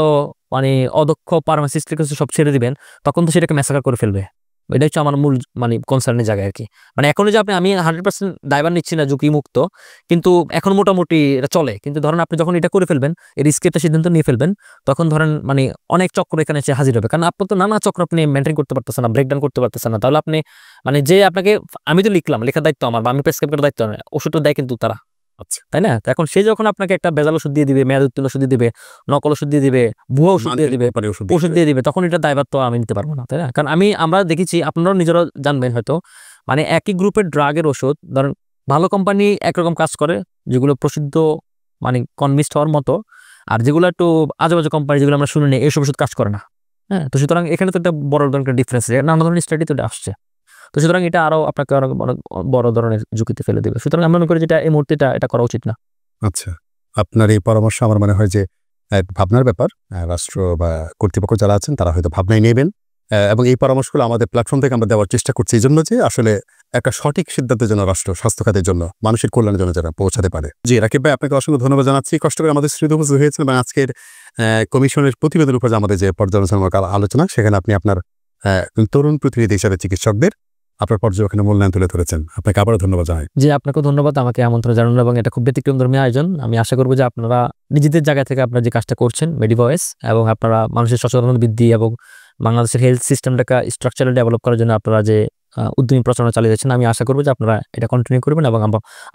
মানে অদক্ষ ফার্মাসিস্টের কাছে সব ছেড়ে দিবেন, তখন তো সেটাকে ম্যাসাকার করে ফেলবে। এটা হচ্ছে আমার মূল মানে কনসার্নের জায়গায় আর কি। মানে এখন যে আমি 100% দায়ভার নিচ্ছি না ঝুঁকি মুক্ত, কিন্তু এখন মোটামুটি এটা চলে। কিন্তু ধরেন আপনি যখন এটা করে ফেলবেন, এই রিস্কের একটা সিদ্ধান্ত নিয়ে ফেলবেন, তখন ধরেন মানে অনেক চক্র এখানে এসে হাজির হবে। কারণ আপনার তো নানা চক্র আপনি মেনটেন করতে পারতেছেন না, ব্রেকডাউন করতে পারতেছেন না। তাহলে আপনি মানে যে আপনাকে, আমি তো লিখলাম, লেখার দায়িত্ব আমার বা আমি প্রেসক্রাইব করার দায়িত্ব আমার, ওষুধটা দেয় কিন্তু তারা। আচ্ছা, তাই না? তো এখন সে যখন আপনাকে একটা ভেজাল ওষুধ দিয়ে দিবে, মেয়াদ উত্তীর্ণ ওষুধ দিয়ে দিবে, নকল ওষুধ দিয়ে দিবে, ভুয়া ওষুধ দিয়ে দিবে, ওষুধ দিয়ে দিবে, তখন এটা দায়ভার তো আমি নিতে পারবো না, তাই না? কারণ আমরা দেখেছি, আপনারাও নিজেরাও জানবেন হয়তো, মানে একই গ্রুপের ড্রাগের ওষুধ, ধরেন ভালো কোম্পানি একরকম কাজ করে, যেগুলো প্রসিদ্ধ মানে কনভিন্সড হওয়ার মতো, আর যেগুলো একটু আজেবাজে কোম্পানি, যেগুলো আমরা শুনি এইসব ওষুধ কাজ করে না। হ্যাঁ, তো সুতরাং এখানে তো একটা বড় ধরনের ডিফারেন্স, নানা ধরনের স্টাডি তো আসছে। তো সুতরাং এটা আরো আপনাকে অনেক বড় ধরনের ঝুঁকিতে ফেলে দেবে। সুতরাং আমি মনে করি যেটা এই মুহূর্তে এটা করা উচিত না। আচ্ছা, আপনার এই পরামর্শ আমার মনে হয় যে এক ভাবনার ব্যাপার। রাষ্ট্র বা কর্তৃপক্ষ যারা আছেন তারা হয়তো ভাবনায় নেবেন, এবং এই পরামর্শগুলো আমাদের প্ল্যাটফর্ম থেকে আমরা দেওয়ার চেষ্টা করছি, এই জন্য যে আসলে একটা সঠিক সিদ্ধান্তের জন্য রাষ্ট্র স্বাস্থ্য খাতের জন্য, মানুষের কল্যাণের জন্য যারা পৌঁছাতে পারে। জি রাকিব ভাই, আপনাকে অসংখ্য ধন্যবাদ জানাচ্ছি। কষ্ট করে আমাদের স্মৃতি উপস্থিত হয়েছেন এবং আজকের কমিশনের প্রতিবেদনের উপর যে আমাদের যে পর্যালোচনামূলক আলোচনা, সেখানে আপনি আপনার তরুণ প্রতিনিধি হিসাবে চিকিৎসকদের আপনার পর্যবেক্ষণে মূল্যায়ন তুলে ধরেছেন। আপনাকে আবারও ধন্যবাদ জানাই। জি, আপনাকেও ধন্যবাদ আমাকে আমন্ত্রণ জানানো, এবং এটা খুব ব্যতিক্রমধর্মী আয়োজন। আমি আশা করব যে আপনারা নিজেদের জায়গা থেকে আপনারা যে কাজটা করছেন মেডিভয়েস, এবং আপনারা মানুষের সচেতনতা বৃদ্ধি এবং বাংলাদেশের হেলথ সিস্টেমটাকে স্ট্রাকচারাল ডেভেলপ করার জন্য আপনারা যে উদ্যমী প্রচারণা চালিয়ে যাচ্ছেন, আমি আশা করব যে আপনারা এটা কন্টিনিউ করবেন এবং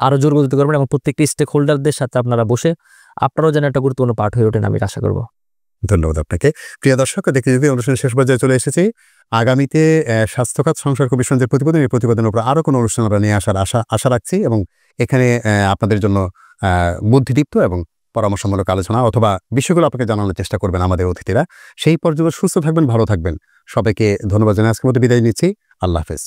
আরো জোর গতিতে করবেন, এবং প্রত্যেকটি স্টেক হোল্ডারদের সাথে আপনারা বসে আপনারাও যেন একটা গুরুত্বপূর্ণ পার্ট হয়ে ওঠেন, আমি আশা করব। ধন্যবাদ আপনাকে। প্রিয় দর্শক, দেখতে দেখতে অনুষ্ঠানের শেষ পর্যায়ে চলে এসেছি। আগামীতে স্বাস্থ্য খাত সংস্কার কমিশন যে প্রতিবেদন, এই প্রতিবেদনের উপর আরো কোনো অনুষ্ঠান আমরা নিয়ে আসার আশা রাখছি, এবং এখানে আপনাদের জন্য বুদ্ধিদীপ্ত এবং পরামর্শমূলক আলোচনা অথবা বিষয়গুলো আপনাকে জানানোর চেষ্টা করবেন আমাদের অতিথিরা। সেই পর্যন্ত সুস্থ থাকবেন, ভালো থাকবেন। সবাইকে ধন্যবাদ জানিয়ে আজকের মতো বিদায় নিচ্ছি। আল্লাহ হাফেজ।